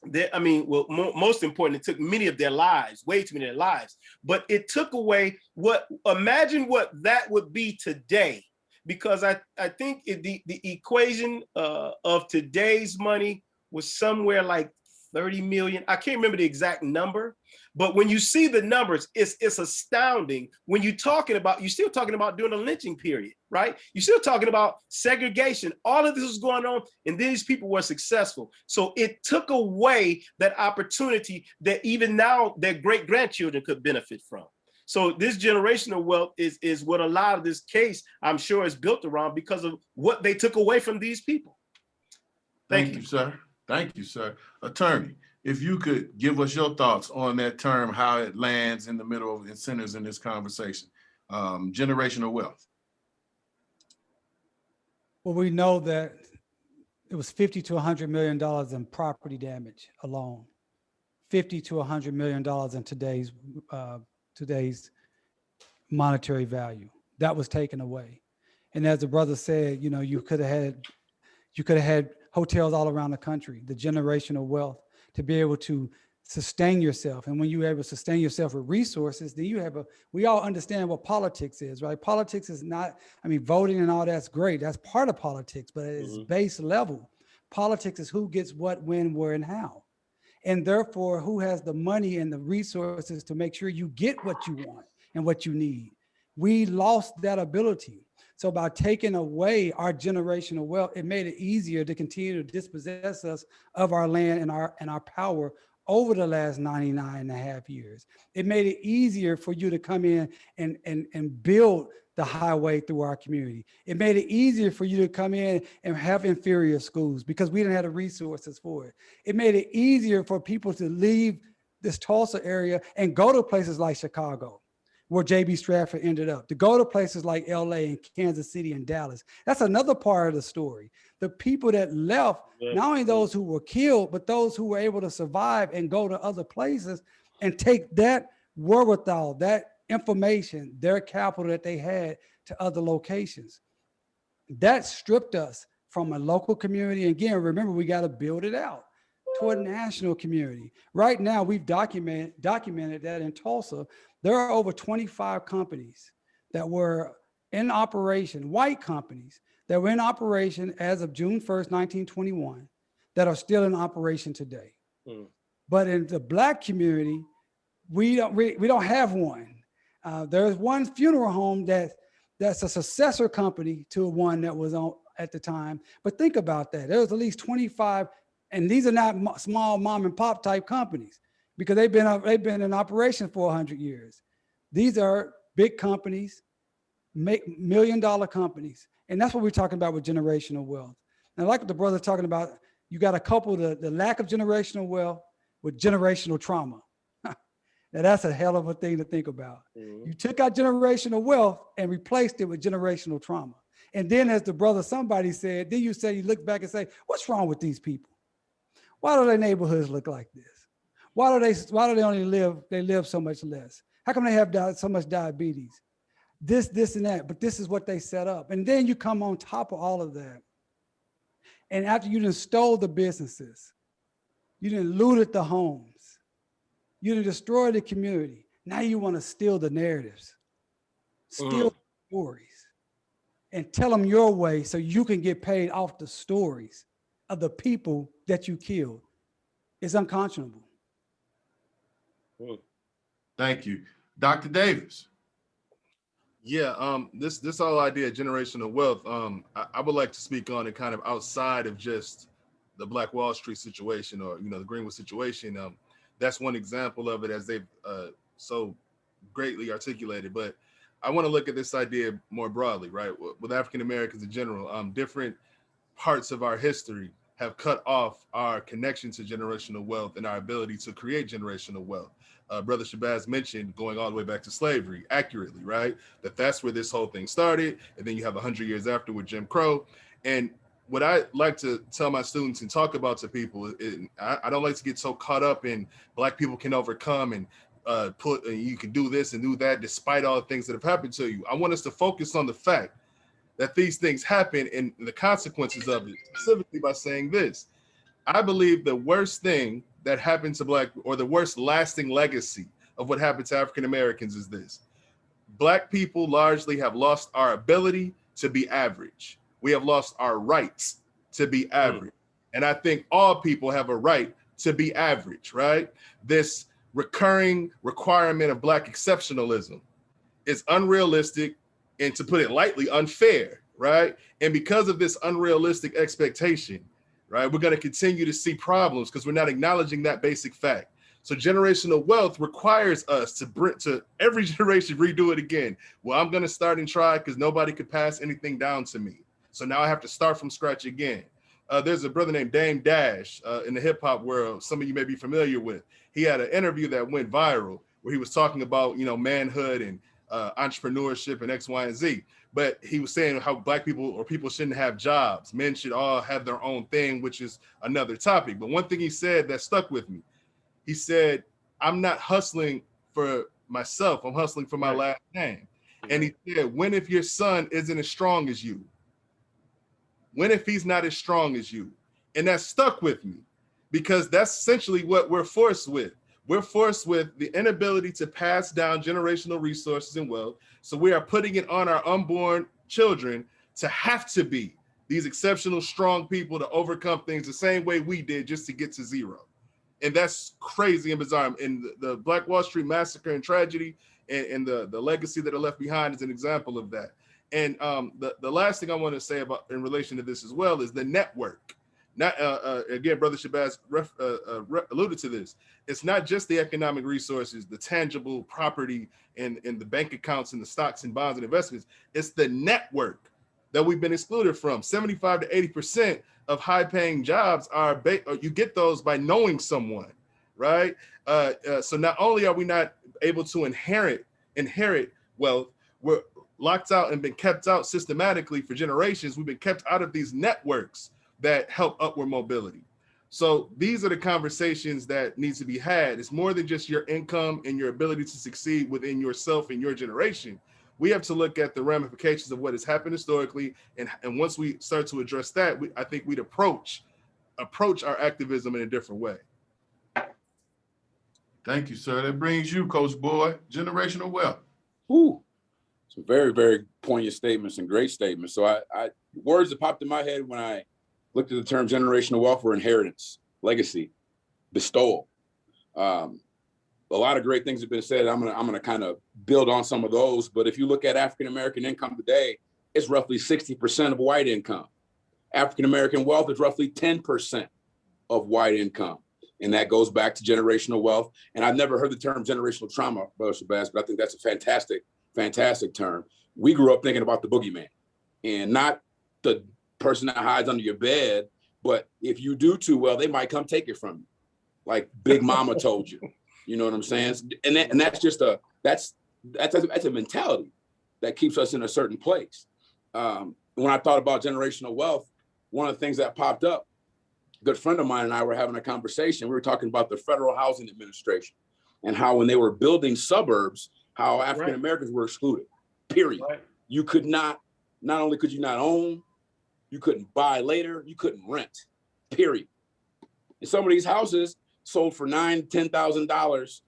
most important, it took many of their lives, way too many of their lives, but it took away imagine what that would be today. Because I think the equation of today's money was somewhere like 30 million. I can't remember the exact number, but when you see the numbers, it's astounding. When you're still talking about during the lynching period, right? You're still talking about segregation. All of this was going on, and these people were successful. So it took away that opportunity that even now their great grandchildren could benefit from. So this generational wealth is what a lot of this case, I'm sure, is built around because of what they took away from these people. Thank you, sir. Thank you, sir. Attorney, if you could give us your thoughts on that term, how it lands in the middle of and centers in this conversation, generational wealth. Well, we know that it was $50 to $100 million in property damage alone. $50 to $100 million in today's monetary value. That was taken away. And as the brother said, you know, you could have had hotels all around the country, the generational wealth to be able to sustain yourself. And when you're able to sustain yourself with resources, then we all understand what politics is, right? Politics is not, voting and all that's great. That's part of politics, but at its base level, politics is who gets what, when, where, and how. And therefore, who has the money and the resources to make sure you get what you want and what you need. We lost that ability. So by taking away our generational wealth, it made it easier to continue to dispossess us of our land and our power over the last 99 and a half years. It made it easier for you to come in and build the highway through our community. It made it easier for you to come in and have inferior schools because we didn't have the resources for it. It made it easier for people to leave this Tulsa area and go to places like Chicago, where J.B. Stratford ended up, to go to places like L.A. and Kansas City and Dallas. That's another part of the story. The people that left, not only those who were killed, but those who were able to survive and go to other places and take that wherewithal, that information, their capital that they had to other locations. That stripped us from a local community. Again, remember, we got to build it out to a national community. Right now, we've documented that in Tulsa, there are over 25 companies that were in operation, white companies that were in operation as of June 1st, 1921, that are still in operation today. But in the Black community, we don't have one. There's one funeral home that's a successor company to one that was on at the time. But think about that. There's at least 25, and these are not small mom and pop type companies because they've been in operation for 100 years. These are big companies, $1 million companies. And that's what we're talking about with generational wealth. And like the brother's talking about, you got to couple the lack of generational wealth with generational trauma. Now that's a hell of a thing to think about. You took out generational wealth and replaced it with generational trauma. And then as the brother, somebody said, then you look back and say, what's wrong with these people? Why do their neighborhoods look like this? Why do they only live so much less? How come they have so much diabetes? This and that, but this is what they set up. And then you come on top of all of that. And after you done stole the businesses, you done looted the homes, you done destroyed the community. Now you want to steal the narratives, steal the stories, and tell them your way so you can get paid off the stories of the people that you killed. It's unconscionable. Thank you. Dr. Davis. Yeah, this whole idea of generational wealth, I would like to speak on it kind of outside of just the Black Wall Street situation or the Greenwood situation. That's one example of it, as they've so greatly articulated. But I want to look at this idea more broadly, right? With African Americans in general, different parts of our history have cut off our connection to generational wealth and our ability to create generational wealth. Brother Shabazz mentioned going all the way back to slavery accurately, right? That's where this whole thing started. And then you have 100 years after with Jim Crow. And what I like to tell my students and talk about to people, I don't like to get so caught up in Black people can overcome and you can do this and do that despite all the things that have happened to you. I want us to focus on the fact that these things happen and the consequences of it, specifically by saying this. I believe the worst thing that happened to Black, or the worst lasting legacy of what happened to African Americans, is this. Black people largely have lost our ability to be average. We have lost our rights to be average. And I think all people have a right to be average, right? This recurring requirement of Black exceptionalism is unrealistic and, to put it lightly, unfair, right? And because of this unrealistic expectation, right, we're going to continue to see problems because we're not acknowledging that basic fact. So generational wealth requires us to every generation redo it again. Well, I'm going to start and try because nobody could pass anything down to me. So now I have to start from scratch again. There's a brother named Dame Dash in the hip hop world. Some of you may be familiar with. He had an interview that went viral where he was talking about, manhood and entrepreneurship and X, Y, and Z. But he was saying how Black people or people shouldn't have jobs. Men should all have their own thing, which is another topic. But one thing he said that stuck with me, he said, I'm not hustling for myself. I'm hustling for my last name. And he said, when if your son isn't as strong as you? When if he's not as strong as you? And that stuck with me because that's essentially what we're forced with. We're forced with the inability to pass down generational resources and wealth. So we are putting it on our unborn children to have to be these exceptional, strong people to overcome things the same way we did just to get to zero. And that's crazy and bizarre. And the Black Wall Street massacre and tragedy and the legacy that are left behind is an example of that. And the last thing I want to say about in relation to this as well is the network. Not again, Brother Shabazz alluded to this. It's not just the economic resources, the tangible property and the bank accounts and the stocks and bonds and investments. It's the network that we've been excluded from. 75 to 80% of high-paying jobs are you get those by knowing someone, right? So not only are we not able to inherit wealth, we're locked out and been kept out systematically for generations. We've been kept out of these networks that help upward mobility. So these are the conversations that need to be had. It's more than just your income and your ability to succeed within yourself and your generation. We have to look at the ramifications of what has happened historically. And once we start to address that, I think we'd approach our activism in a different way. Thank you, sir. That brings you, Coach Boy, generational wealth. Ooh, some very, very poignant statements and great statements. So I words that popped in my head when I looked at the term generational wealth were inheritance, legacy, bestowal. A lot of great things have been said. I'm gonna kind of build on some of those. But if you look at African American income today, it's roughly 60% of white income. African American wealth is roughly 10% of white income, and that goes back to generational wealth. And I've never heard the term generational trauma, Brother Shabazz, but I think that's a fantastic term. We grew up thinking about the boogeyman, and not the person that hides under your bed, but if you do too well, they might come take it from you, like Big Mama told you. You know what I'm saying? And that's just that's a mentality that keeps us in a certain place. When I thought about generational wealth, one of the things that popped up, a good friend of mine and I were having a conversation. We were talking about the Federal Housing Administration and how when they were building suburbs, how African Americans were excluded, period. Right. You could not only could you not own, you couldn't buy later, you couldn't rent, period. And some of these houses sold for $9,000, $10,000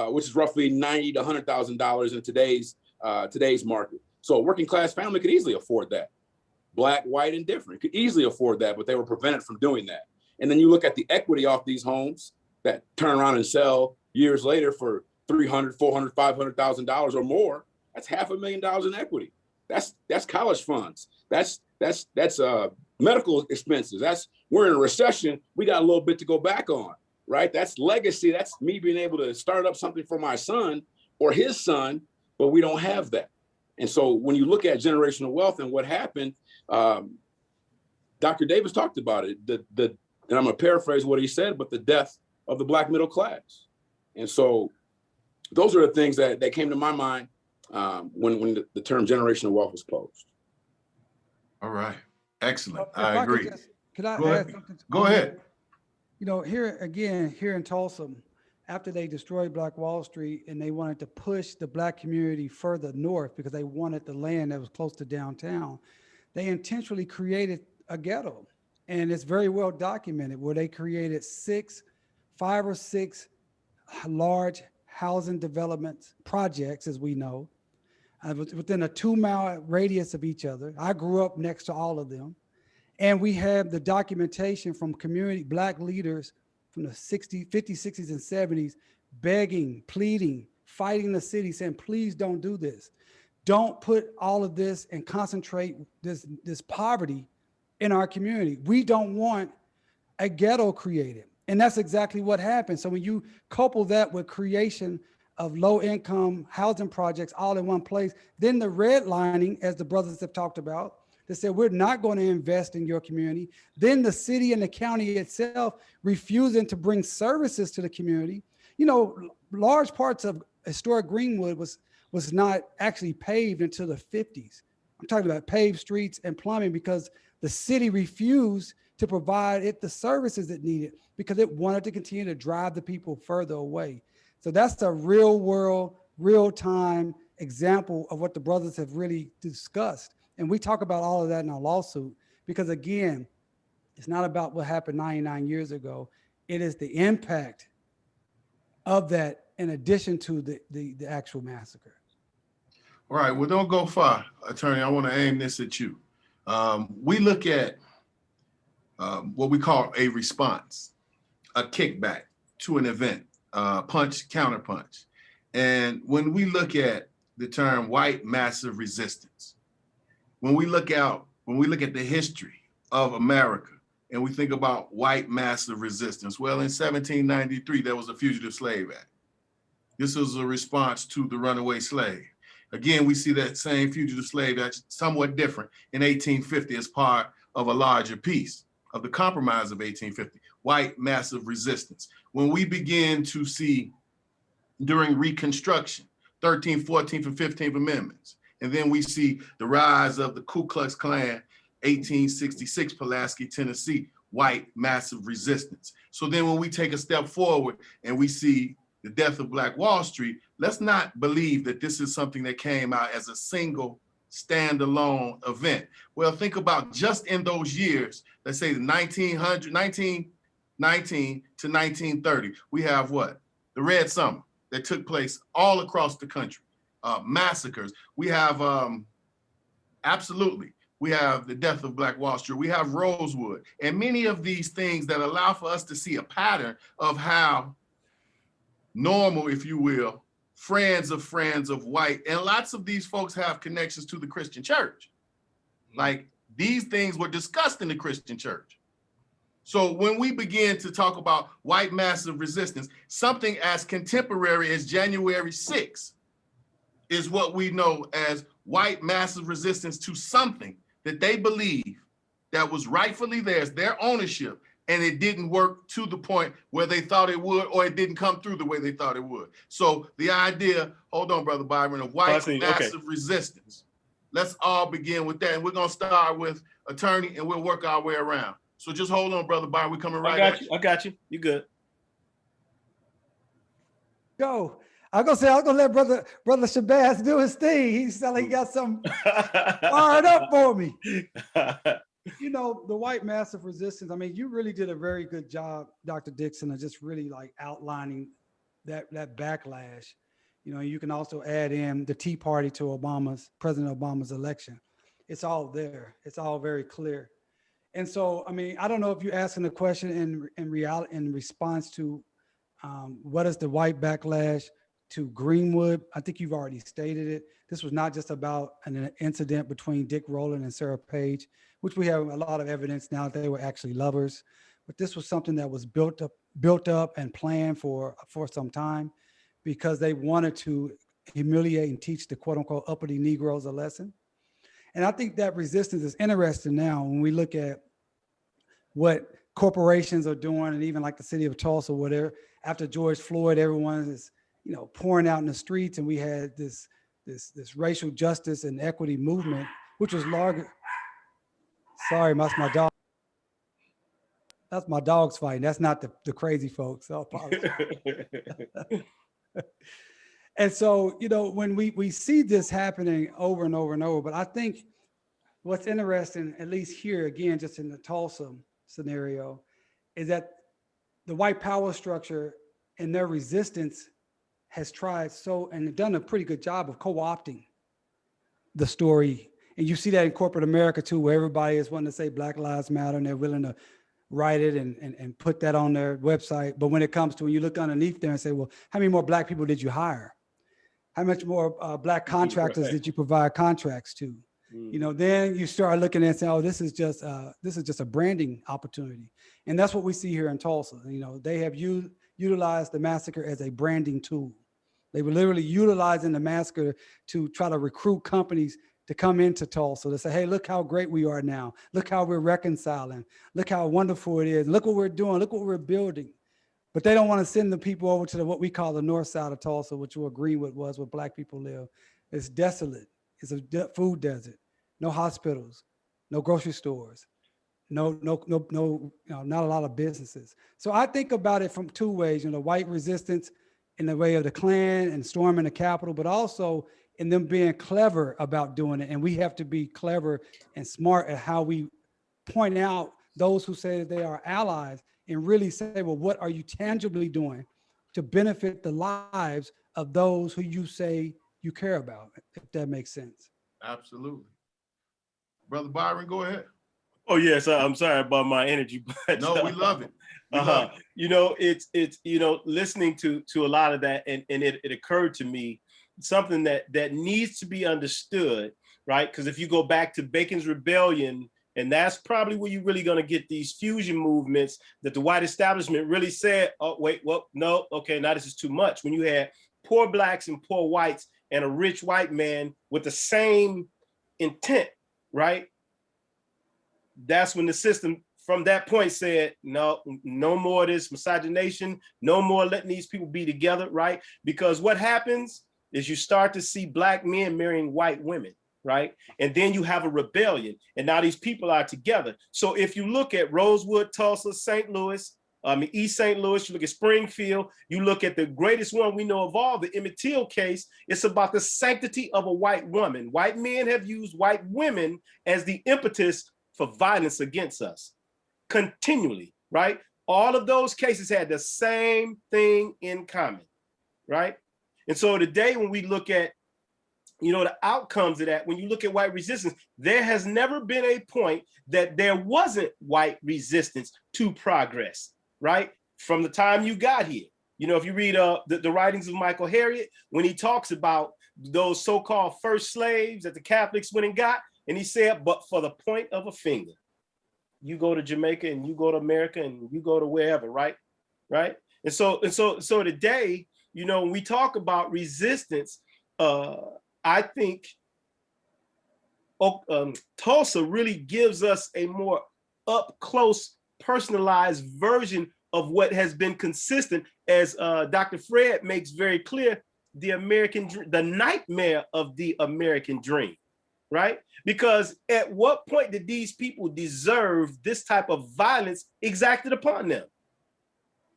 which is roughly $90,000 to $100,000 in today's market. So a working class family could easily afford that. Black, white, and different could easily afford that, but they were prevented from doing that. And then you look at the equity off these homes that turn around and sell years later for $300,000, $400,000, $500,000 or more. That's $500,000 in equity. That's college funds. That's medical expenses. We're in a recession. We got a little bit to go back on, right? That's legacy. That's me being able to start up something for my son or his son, but we don't have that. And so when you look at generational wealth and what happened, Dr. Davis talked about it, and I'm gonna paraphrase what he said, but the death of the Black middle class. And so those are the things that came to my mind when the term generational wealth was posed. All right, excellent. If I agree. Could I Go add ahead. something? Go ahead. You know, here in Tulsa, after they destroyed Black Wall Street and they wanted to push the Black community further north because they wanted the land that was close to downtown, they intentionally created a ghetto. And it's very well documented where they created 5 or 6 large housing development projects, as we know, within a 2-mile radius of each other. I grew up next to all of them. And we have the documentation from Black leaders from the 50s, 60s, and 70s, begging, pleading, fighting the city, saying, please don't do this. Don't put all of this and concentrate this poverty in our community. We don't want a ghetto created. And that's exactly what happened. So when you couple that with creation of low-income housing projects all in one place, then the redlining, as the brothers have talked about, they said, we're not going to invest in your community. Then the city and the county itself refusing to bring services to the community. You know, large parts of historic Greenwood was not actually paved until the 50s. I'm talking about paved streets and plumbing because the city refused to provide it the services it needed because it wanted to continue to drive the people further away. So that's a real world, real time example of what the brothers have really discussed. And we talk about all of that in our lawsuit because, again, it's not about what happened 99 years ago. It is the impact of that in addition to the actual massacre. All right, well, don't go far, attorney. I want to aim this at you. We look at what we call a response, a kickback to an event, punch, counterpunch. And when we look at the term white massive resistance, when we look at the history of America and we think about white massive resistance, well, in 1793, there was a Fugitive Slave Act. This was a response to the runaway slave. Again, we see that same Fugitive Slave Act somewhat different in 1850 as part of a larger piece of the Compromise of 1850, white massive resistance. When we begin to see during Reconstruction, 13th, 14th, and 15th Amendments, and then we see the rise of the Ku Klux Klan, 1866, Pulaski, Tennessee, white massive resistance. So then when we take a step forward and we see the death of Black Wall Street, let's not believe that this is something that came out as a single standalone event. Well, think about just in those years, let's say the 1919 to 1930, we have what? The Red Summer that took place all across the country. Massacres. We have, absolutely, we have the death of Black Wall Street. We have Rosewood and many of these things that allow for us to see a pattern of how normal, if you will, friends of white, and lots of these folks have connections to the Christian church. Like these things were discussed in the Christian church. So when we begin to talk about white massive resistance, something as contemporary as January 6th is what we know as white massive resistance to something that they believe that was rightfully theirs, their ownership, and it didn't work to the point where they thought it would, or it didn't come through the way they thought it would. So the idea, hold on, Brother Byron, of white massive resistance. Let's all begin with that. And we're gonna start with attorney and we'll work our way around. So just hold on, Brother Byron, we're coming right at you. I got you, you good. Go. I was gonna let Brother Shabazz do his thing. He sounded like he got something fired up for me. You know, the white massive resistance, I mean, you really did a very good job, Dr. Dixon, of just really like outlining that backlash. You know, you can also add in the Tea Party to President Obama's election. It's all there. It's all very clear. And so, I mean, I don't know if you're asking the question in response to what is the white backlash to Greenwood. I think you've already stated it. This was not just about an incident between Dick Rowland and Sarah Page, which we have a lot of evidence now that they were actually lovers. But this was something that was built up and planned for some time, because they wanted to humiliate and teach the quote unquote uppity Negroes a lesson. And I think that resistance is interesting now when we look at what corporations are doing, and even like the city of Tulsa, where after George Floyd, everyone is, you know, pouring out in the streets, and we had this racial justice and equity movement, which was larger. Sorry, that's my dog. That's my dog's fighting. That's not the crazy folks. So I apologize. And so, you know, when we see this happening over and over and over, but I think what's interesting, at least here again, just in the Tulsa scenario, is that the white power structure and their resistance has tried and done a pretty good job of co-opting the story. And you see that in corporate America too, where everybody is wanting to say Black Lives Matter, and they're willing to write it and put that on their website. But when it comes to, when you look underneath there and say, well, how many more Black people did you hire? How much more Black contractors did you provide contracts to? You know, then you start looking and saying, oh, this is just a branding opportunity. And that's what we see here in Tulsa. You know, they have utilized the massacre as a branding tool. They were literally utilizing the massacre to try to recruit companies to come into Tulsa to say, hey, look how great we are now. Look how we're reconciling. Look how wonderful it is. Look what we're doing. Look what we're building. But they don't want to send the people over to what we call the north side of Tulsa, which where Greenwood was, where Black people live. It's desolate. It's a food desert. No hospitals, no grocery stores, no, not a lot of businesses. So I think about it from two ways, you know, white resistance in the way of the Klan and storming the Capitol, but also in them being clever about doing it. And we have to be clever and smart at how we point out those who say that they are allies and really say, well, what are you tangibly doing to benefit the lives of those who you say you care about, if that makes sense. Absolutely. Brother Byron, go ahead. Oh yes, I'm sorry about my energy, but no, we love it. We love it. You know, it's you know, listening to a lot of that, and it occurred to me something that needs to be understood, right? Because if you go back to Bacon's Rebellion, and that's probably where you're really going to get these fusion movements that the white establishment really said, oh wait, well, no, okay, now this is too much. When you had poor Blacks and poor whites and a rich white man with the same intent, right? That's when the system from that point said, no more of this miscegenation, no more letting these people be together, right? Because what happens is you start to see Black men marrying white women, right? And then you have a rebellion, and now these people are together. So if you look at Rosewood, Tulsa, St. Louis, East St. Louis, you look at Springfield, you look at the greatest one we know of all, the Emmett Till case, it's about the sanctity of a white woman. White men have used white women as the impetus for violence against us continually, right? All of those cases had the same thing in common, right? And so today when we look at, you know, the outcomes of that, when you look at white resistance, there has never been a point that there wasn't white resistance to progress, right? From the time you got here. You know, if you read the writings of Michael Harriot, when he talks about those so-called first slaves that the Catholics went and got, and he said, but for the point of a finger, you go to Jamaica and you go to America and you go to wherever, right? Right? And so today, you know, when we talk about resistance, I think Tulsa really gives us a more up close, personalized version of what has been consistent, as Dr. Fred makes very clear, the nightmare of the American dream, right? Because at what point did these people deserve this type of violence exacted upon them?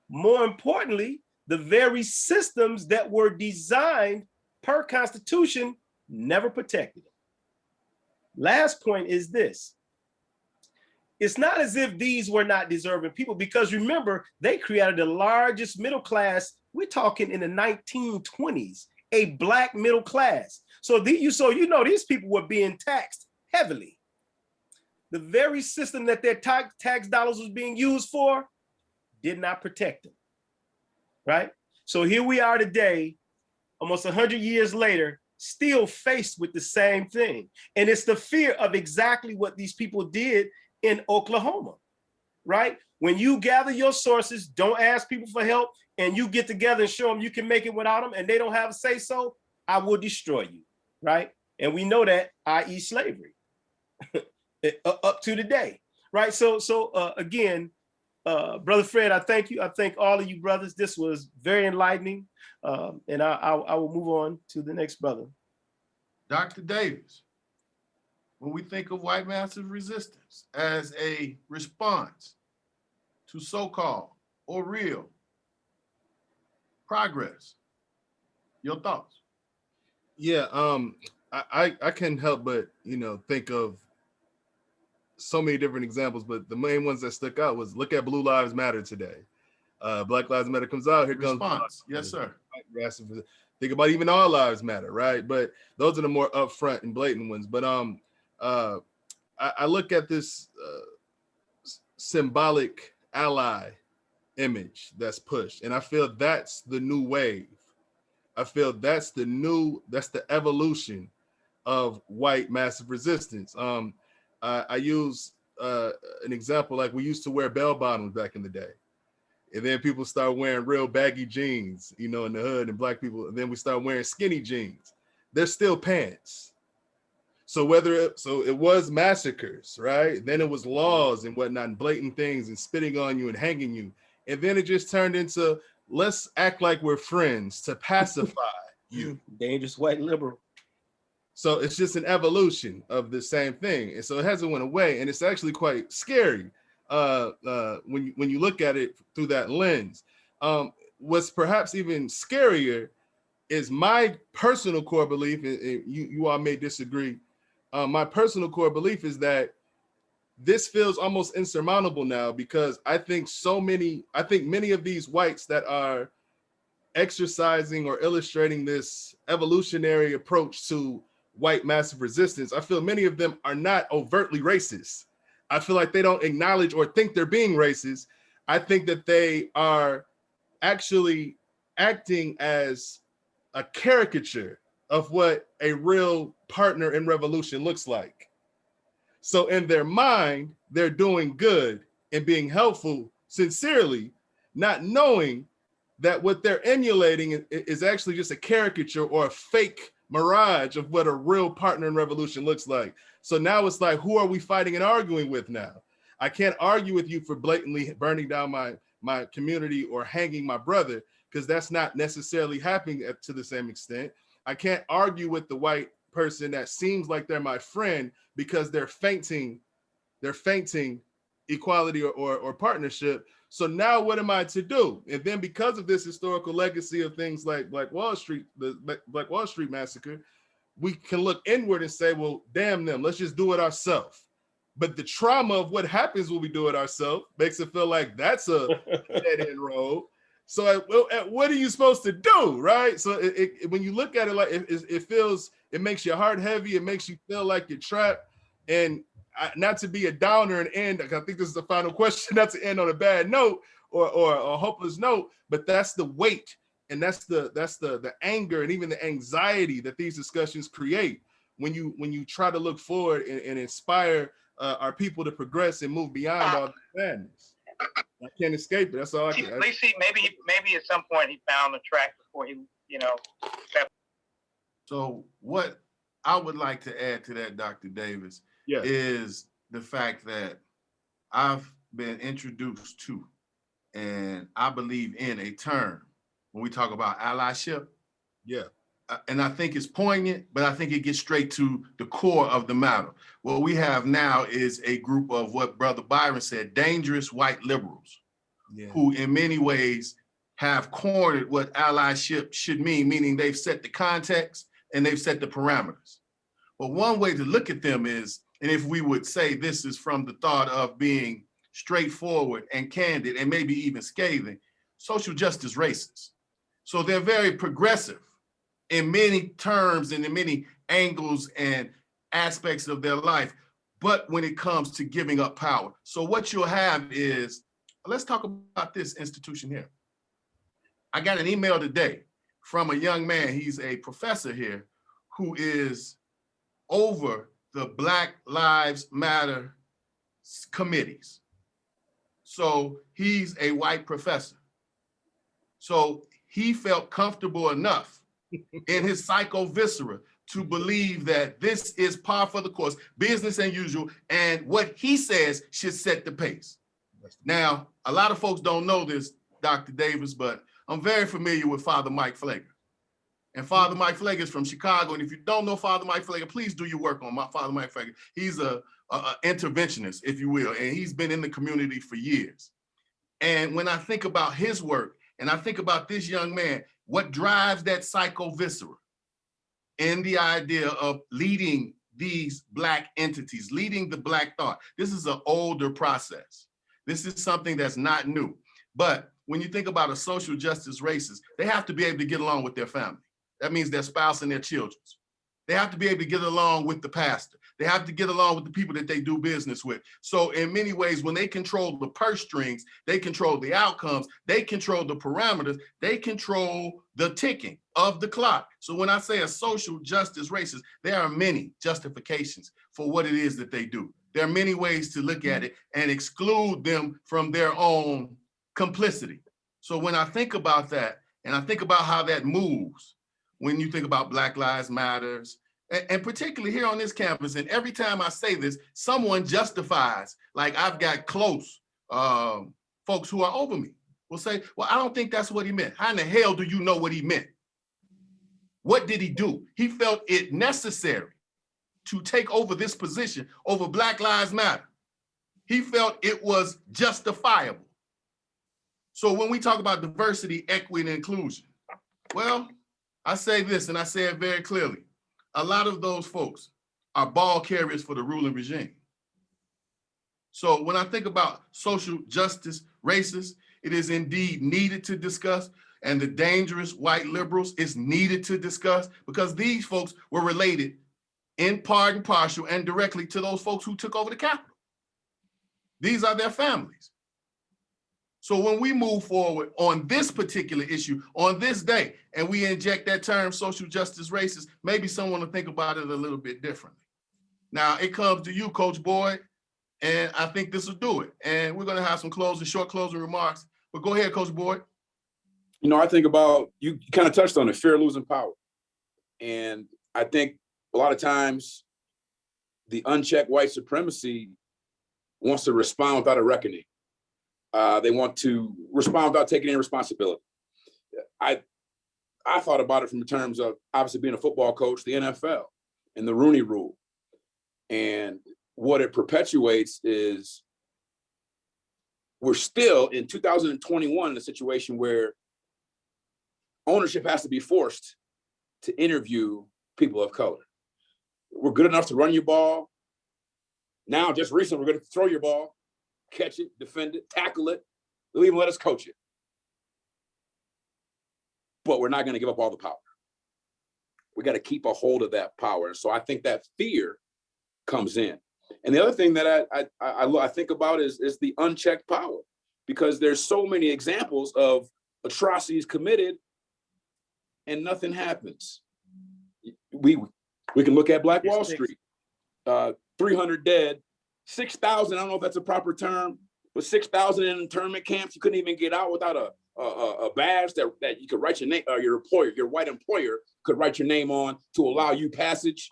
More importantly, the very systems that were designed per Constitution never protected them. Last point is this. It's not as if these were not deserving people, because remember, they created the largest middle class We're talking in the 1920s, a black middle class. So these people were being taxed heavily. The very system that their tax dollars was being used for did not protect them, right? So here we are today, almost 100 years later, still faced with the same thing. And it's the fear of exactly what these people did in Oklahoma, right? When you gather your sources, don't ask people for help, and you get together and show them you can make it without them, and they don't have a say so, I will destroy you, right? And we know that, i.e. slavery, up to today, right? So again, Brother Fred, I thank you. I thank all of you brothers. This was very enlightening. And I will move on to the next brother. Dr. Davis, when we think of white massive resistance as a response to so-called or real progress, your thoughts? Yeah, I can't help but, think of so many different examples, but the main ones that stuck out was, look at Blue Lives Matter today. Black Lives Matter comes out, here comes Response. Yes, sir. Think about even All Lives Matter, right? But those are the more upfront and blatant ones. But I look at this symbolic ally image that's pushed, and I feel that's the new wave. I feel that's the evolution of white massive resistance. I use an example, like we used to wear bell bottoms back in the day. And then people start wearing real baggy jeans, in the hood, and black people, and then we start wearing skinny jeans. They're still pants. So it was massacres, right? Then it was laws and whatnot, and blatant things, and spitting on you and hanging you. And then it just turned into, let's act like we're friends to pacify you. Dangerous white liberal. So it's just an evolution of the same thing. And so it hasn't went away, and it's actually quite scary when you look at it through that lens. What's perhaps even scarier is my personal core belief, and you all may disagree. My personal core belief is that this feels almost insurmountable now, because I think many of these whites that are exercising or illustrating this evolutionary approach to white massive resistance, I feel many of them are not overtly racist. I feel like they don't acknowledge or think they're being racist. I think that they are actually acting as a caricature of what a real partner in revolution looks like. So in their mind, they're doing good and being helpful sincerely, not knowing that what they're emulating is actually just a caricature or a fake mirage of what a real partner in revolution looks like. So now it's like, who are we fighting and arguing with now? I can't argue with you for blatantly burning down my community or hanging my brother, because that's not necessarily happening to the same extent. I can't argue with the white person that seems like they're my friend because they're feinting equality or partnership. So now what am I to do? And then because of this historical legacy of things like Black Wall Street, the Black Wall Street massacre, we can look inward and say, well, damn them, let's just do it ourselves. But the trauma of what happens when we do it ourselves makes it feel like that's a dead-end road. So what are you supposed to do, right? So when you look at it, like it makes your heart heavy. It makes you feel like you're trapped. And not to be a downer and end, I think this is the final question, not to end on a bad note or a hopeless note, but that's the weight, and that's the anger and even the anxiety that these discussions create when you try to look forward and inspire our people to progress and move beyond all the madness. I can't escape it. That's all I can. At least maybe at some point he found the track before he, So what I would like to add to that, Dr. Davis, is the fact that I've been introduced to, and I believe in, a term when we talk about allyship. Yeah. And I think it's poignant, but I think it gets straight to the core of the matter. What we have now is a group of what Brother Byron said, dangerous white liberals, who in many ways have cornered what allyship should mean, meaning they've set the context and they've set the parameters. But one way to look at them is, and if we would say this is from the thought of being straightforward and candid and maybe even scathing, social justice racists. So they're very progressive in many terms and in many angles and aspects of their life. But when it comes to giving up power. So what you'll have is, let's talk about this institution here. I got an email today from a young man, he's a professor here, who is over the Black Lives Matter committees. So he's a white professor. So he felt comfortable enough in his psycho-viscera to believe that this is par for the course, business as usual, and what he says should set the pace. Now, a lot of folks don't know this, Dr. Davis, but I'm very familiar with Father Mike Pfleger. And Father Mike Pfleger is from Chicago. And if you don't know Father Mike Pfleger, please do your work on Father Mike Pfleger. He's a interventionist, if you will, and he's been in the community for years. And when I think about his work, and I think about this young man, what drives that psycho-viscera in the idea of leading these Black entities, leading the Black thought. This is an older process. This is something that's not new. But when you think about a social justice racist, they have to be able to get along with their family. That means their spouse and their children. They have to be able to get along with the pastor. They have to get along with the people that they do business with. So in many ways, when they control the purse strings, they control the outcomes, they control the parameters, they control the ticking of the clock. So when I say a social justice racist, there are many justifications for what it is that they do. There are many ways to look at it and exclude them from their own complicity. So when I think about that, and I think about how that moves, when you think about Black Lives Matters, and particularly here on this campus, and every time I say this, someone justifies, like I've got close folks who are over me, will say, well, I don't think that's what he meant. How in the hell do you know what he meant? What did he do? He felt it necessary to take over this position over Black Lives Matter. He felt it was justifiable. So when we talk about diversity, equity, and inclusion, well, I say this, and I say it very clearly. A lot of those folks are ball carriers for the ruling regime. So when I think about social justice, racist, it is indeed needed to discuss, and the dangerous white liberals is needed to discuss, because these folks were related in part and partial and directly to those folks who took over the Capitol. These are their families. So when we move forward on this particular issue, on this day, and we inject that term social justice racist, maybe someone will think about it a little bit differently. Now it comes to you, Coach Boyd, and I think this will do it. And we're gonna have some short closing remarks, but go ahead, Coach Boyd. You know, I think about, you kind of touched on it, fear of losing power. And I think a lot of times the unchecked white supremacy wants to respond without a reckoning. They want to respond without taking any responsibility. I thought about it from the terms of obviously being a football coach, the NFL, and the Rooney Rule. And what it perpetuates is we're still in 2021 in a situation where ownership has to be forced to interview people of color. We're good enough to run your ball. Now, just recently, we're going to throw your ball, catch it, defend it, tackle it. They'll even let us coach it. But we're not going to give up all the power. We got to keep a hold of that power. And so I think that fear comes in. And the other thing that I think about is the unchecked power, because there's so many examples of atrocities committed and nothing happens. We can look at Black Wall Street, 300 dead, 6,000, I don't know if that's a proper term, but 6,000 in internment camps. You couldn't even get out without a badge that you could write your name, or your employer, your white employer could write your name on to allow you passage.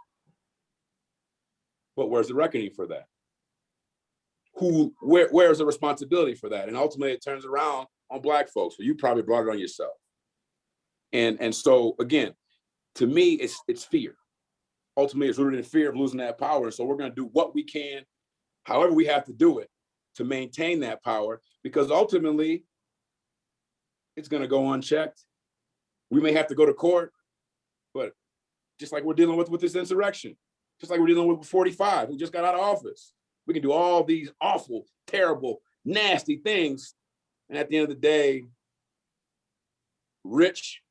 But where's the reckoning for that? Where's the responsibility for that? And ultimately it turns around on Black folks. Well, you probably brought it on yourself. And so again, to me, it's fear. Ultimately, it's rooted in fear of losing that power. And so we're going to do what we can, however we have to do it, to maintain that power, because ultimately it's going to go unchecked. We may have to go to court, but just like we're dealing with this insurrection, just like we're dealing with 45, who just got out of office, we can do all these awful, terrible, nasty things. And at the end of the day, rich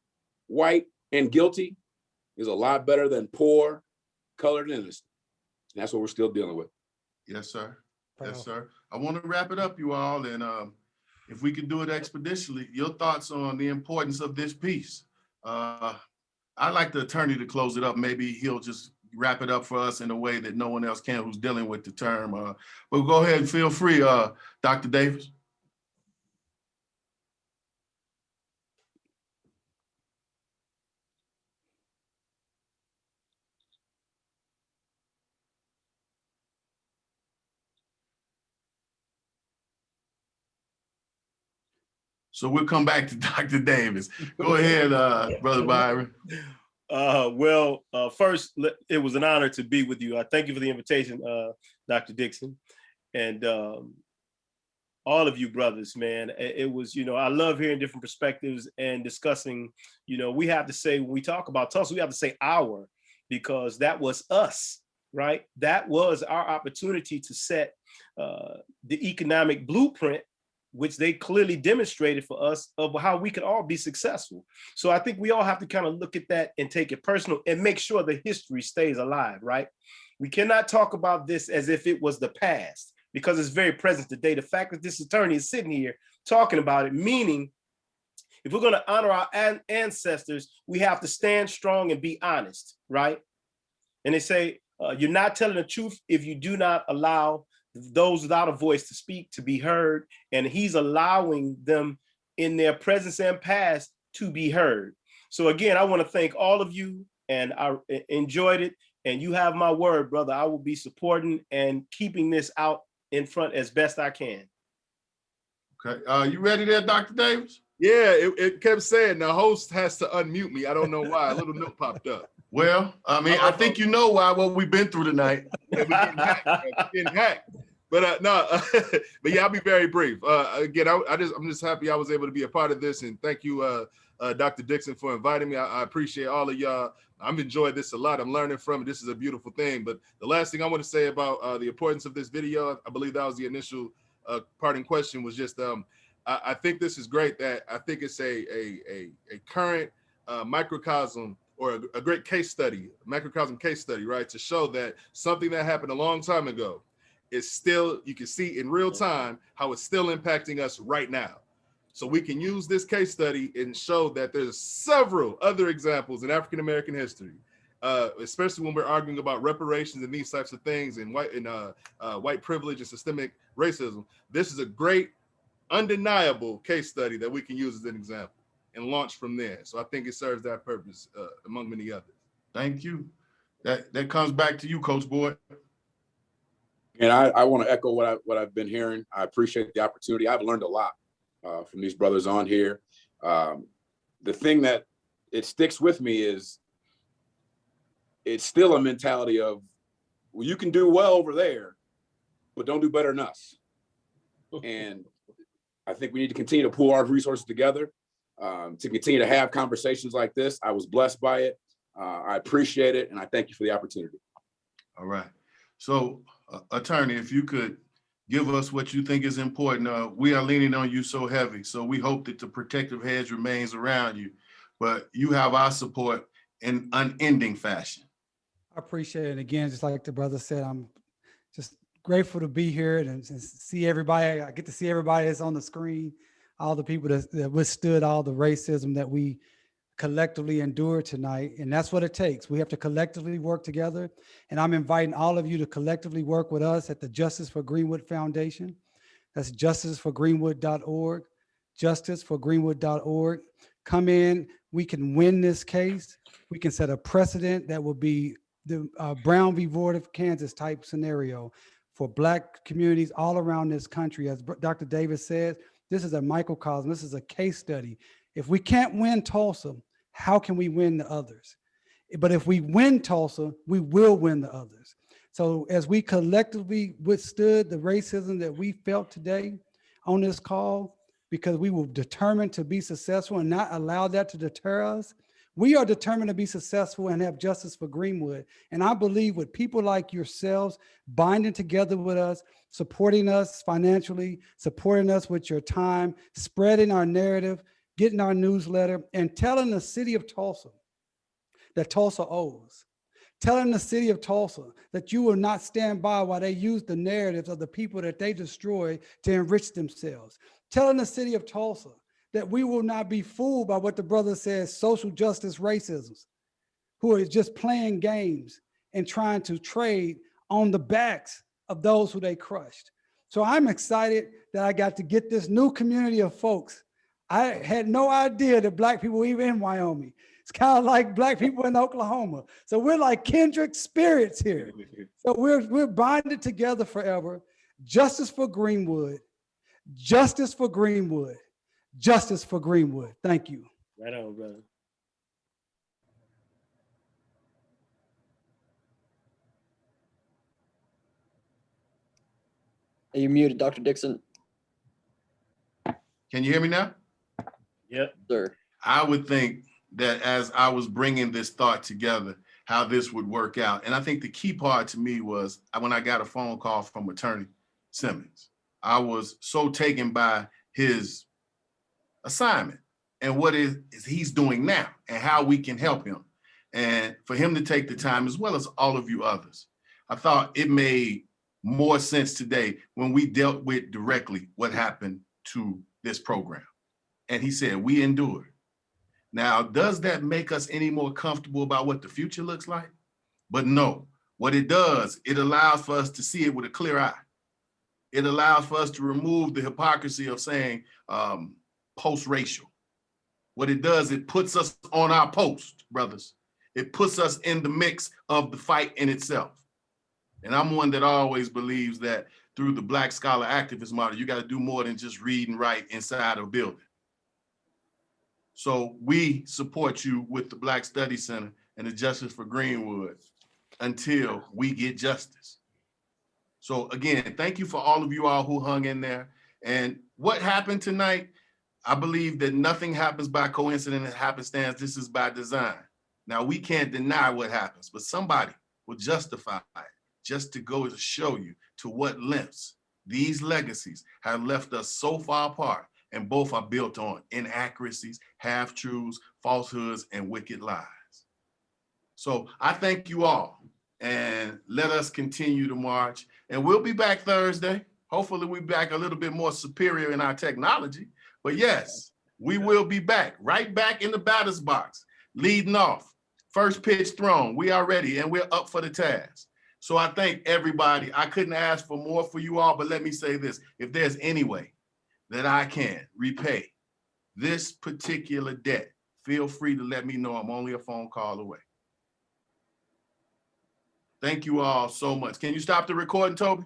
white, and guilty is a lot better than poor, colored, and innocent. And that's what we're still dealing with. Yes, sir. Yes, sir. I want to wrap it up, you all, and if we could do it expeditiously, your thoughts on the importance of this piece. I'd like the attorney to close it up. Maybe he'll just wrap it up for us in a way that no one else can who's dealing with the term. But go ahead and feel free, Dr. Davis. So we'll come back to Dr. Davis. Go ahead, Brother Byron. First, it was an honor to be with you. I thank you for the invitation, Dr. Dixon, and all of you brothers, man. It was, I love hearing different perspectives and discussing, we have to say, when we talk about Tulsa, we have to say our, because that was us, right? That was our opportunity to set the economic blueprint, which they clearly demonstrated for us, of how we could all be successful. So I think we all have to kind of look at that and take it personal and make sure the history stays alive, right? We cannot talk about this as if it was the past, because it's very present today. The fact that this attorney is sitting here talking about it, meaning if we're gonna honor our ancestors, we have to stand strong and be honest, right? And they say, you're not telling the truth if you do not allow those without a voice to speak, to be heard, and he's allowing them in their presence and past to be heard. So again, I want to thank all of you, and I enjoyed it, and you have my word, brother. I will be supporting and keeping this out in front as best I can. Okay, you ready there, Dr. Davis? Yeah, it kept saying the host has to unmute me. I don't know why. A little note popped up. Well, I mean, I think you know why, what we've been through tonight. Yeah, we're getting hacked. We're getting hacked. But no, but yeah, I'll be very brief. Again, I'm just happy I was able to be a part of this, and thank you, Dr. Dixon, for inviting me. I appreciate all of y'all. I'm enjoying this a lot. I'm learning from it. This is a beautiful thing. But the last thing I want to say about the importance of this video, I believe that was the initial parting question, was just I think this is great. That I think it's a current microcosm, or a great case study, microcosm case study, right? To show that something that happened a long time ago is still, you can see in real time how it's still impacting us right now. So we can use this case study and show that there's several other examples in African-American history, especially when we're arguing about reparations and these types of things, and white privilege and systemic racism. This is a great, undeniable case study that we can use as an example and launch from there. So I think it serves that purpose, among many others. Thank you. That comes back to you, Coach Boyd. And I want to echo what I've been hearing. I appreciate the opportunity. I've learned a lot from these brothers on here. The thing that it sticks with me is it's still a mentality of, well, you can do well over there, but don't do better than us. And I think we need to continue to pool our resources together to continue to have conversations like this. I was blessed by it. I appreciate it, and I thank you for the opportunity. All right. So, attorney, if you could give us what you think is important. We are leaning on you so heavy, so we hope that the protective hedge remains around you, but you have our support in unending fashion. I appreciate it. Again, just like the brother said, I'm just grateful to be here and see everybody. I get to see everybody that's on the screen, all the people that withstood all the racism that we collectively endure tonight. And that's what it takes. We have to collectively work together. And I'm inviting all of you to collectively work with us at the Justice for Greenwood Foundation. That's justiceforgreenwood.org, justiceforgreenwood.org. Come in, we can win this case. We can set a precedent that will be the Brown v. Board of Kansas type scenario for Black communities all around this country. As Dr. Davis said, this is a microcosm, this is a case study. If we can't win Tulsa, how can we win the others? But if we win Tulsa, we will win the others. So as we collectively withstood the racism that we felt today on this call, because we were determined to be successful and not allow that to deter us, we are determined to be successful and have justice for Greenwood. And I believe with people like yourselves binding together with us, supporting us financially, supporting us with your time, spreading our narrative, getting our newsletter, and telling the city of Tulsa that Tulsa owes. Telling the city of Tulsa that you will not stand by while they use the narratives of the people that they destroy to enrich themselves. Telling the city of Tulsa that we will not be fooled by what the brother says, social justice racism, who are just playing games and trying to trade on the backs of those who they crushed. So I'm excited that I got to get this new community of folks. I had no idea that Black people were even in Wyoming. It's kind of like Black people in Oklahoma. So we're like kindred spirits here. So we're bonded together forever. Justice for Greenwood. Justice for Greenwood. Justice for Greenwood. Thank you. Right on, brother. Are you muted, Dr. Dixon? Can you hear me now? Yep. Sir. I would think that as I was bringing this thought together, how this would work out. And I think the key part to me was when I got a phone call from Attorney Simmons. I was so taken by his assignment and what is he's doing now and how we can help him. And for him to take the time, as well as all of you others, I thought it made more sense today when we dealt with directly what happened to this program. And he said, we endured. Now, does that make us any more comfortable about what the future looks like? But no, what it does, it allows for us to see it with a clear eye. It allows for us to remove the hypocrisy of saying post-racial. What it does, it puts us on our post, brothers. It puts us in the mix of the fight in itself. And I'm one that always believes that through the Black scholar activist model, you got to do more than just read and write inside a building. So we support you with the Black Study Center and the Justice for Greenwood until we get justice. So again, thank you for all of you all who hung in there. And what happened tonight, I believe that nothing happens by coincidence and happenstance. This is by design. Now, we can't deny what happens, but somebody will justify it just to go to show you to what lengths these legacies have left us so far apart, and both are built on inaccuracies, half-truths, falsehoods, and wicked lies. So I thank you all, and let us continue to march. And we'll be back Thursday. Hopefully we'll be back a little bit more superior in our technology. But yes, we will be back, right back in the batter's box, leading off. First pitch thrown. We are ready, and we're up for the task. So I thank everybody. I couldn't ask for more for you all, but let me say this. If there's any way that I can repay this particular debt, feel free to let me know. I'm only a phone call away. Thank you all so much. Can you stop the recording, Toby?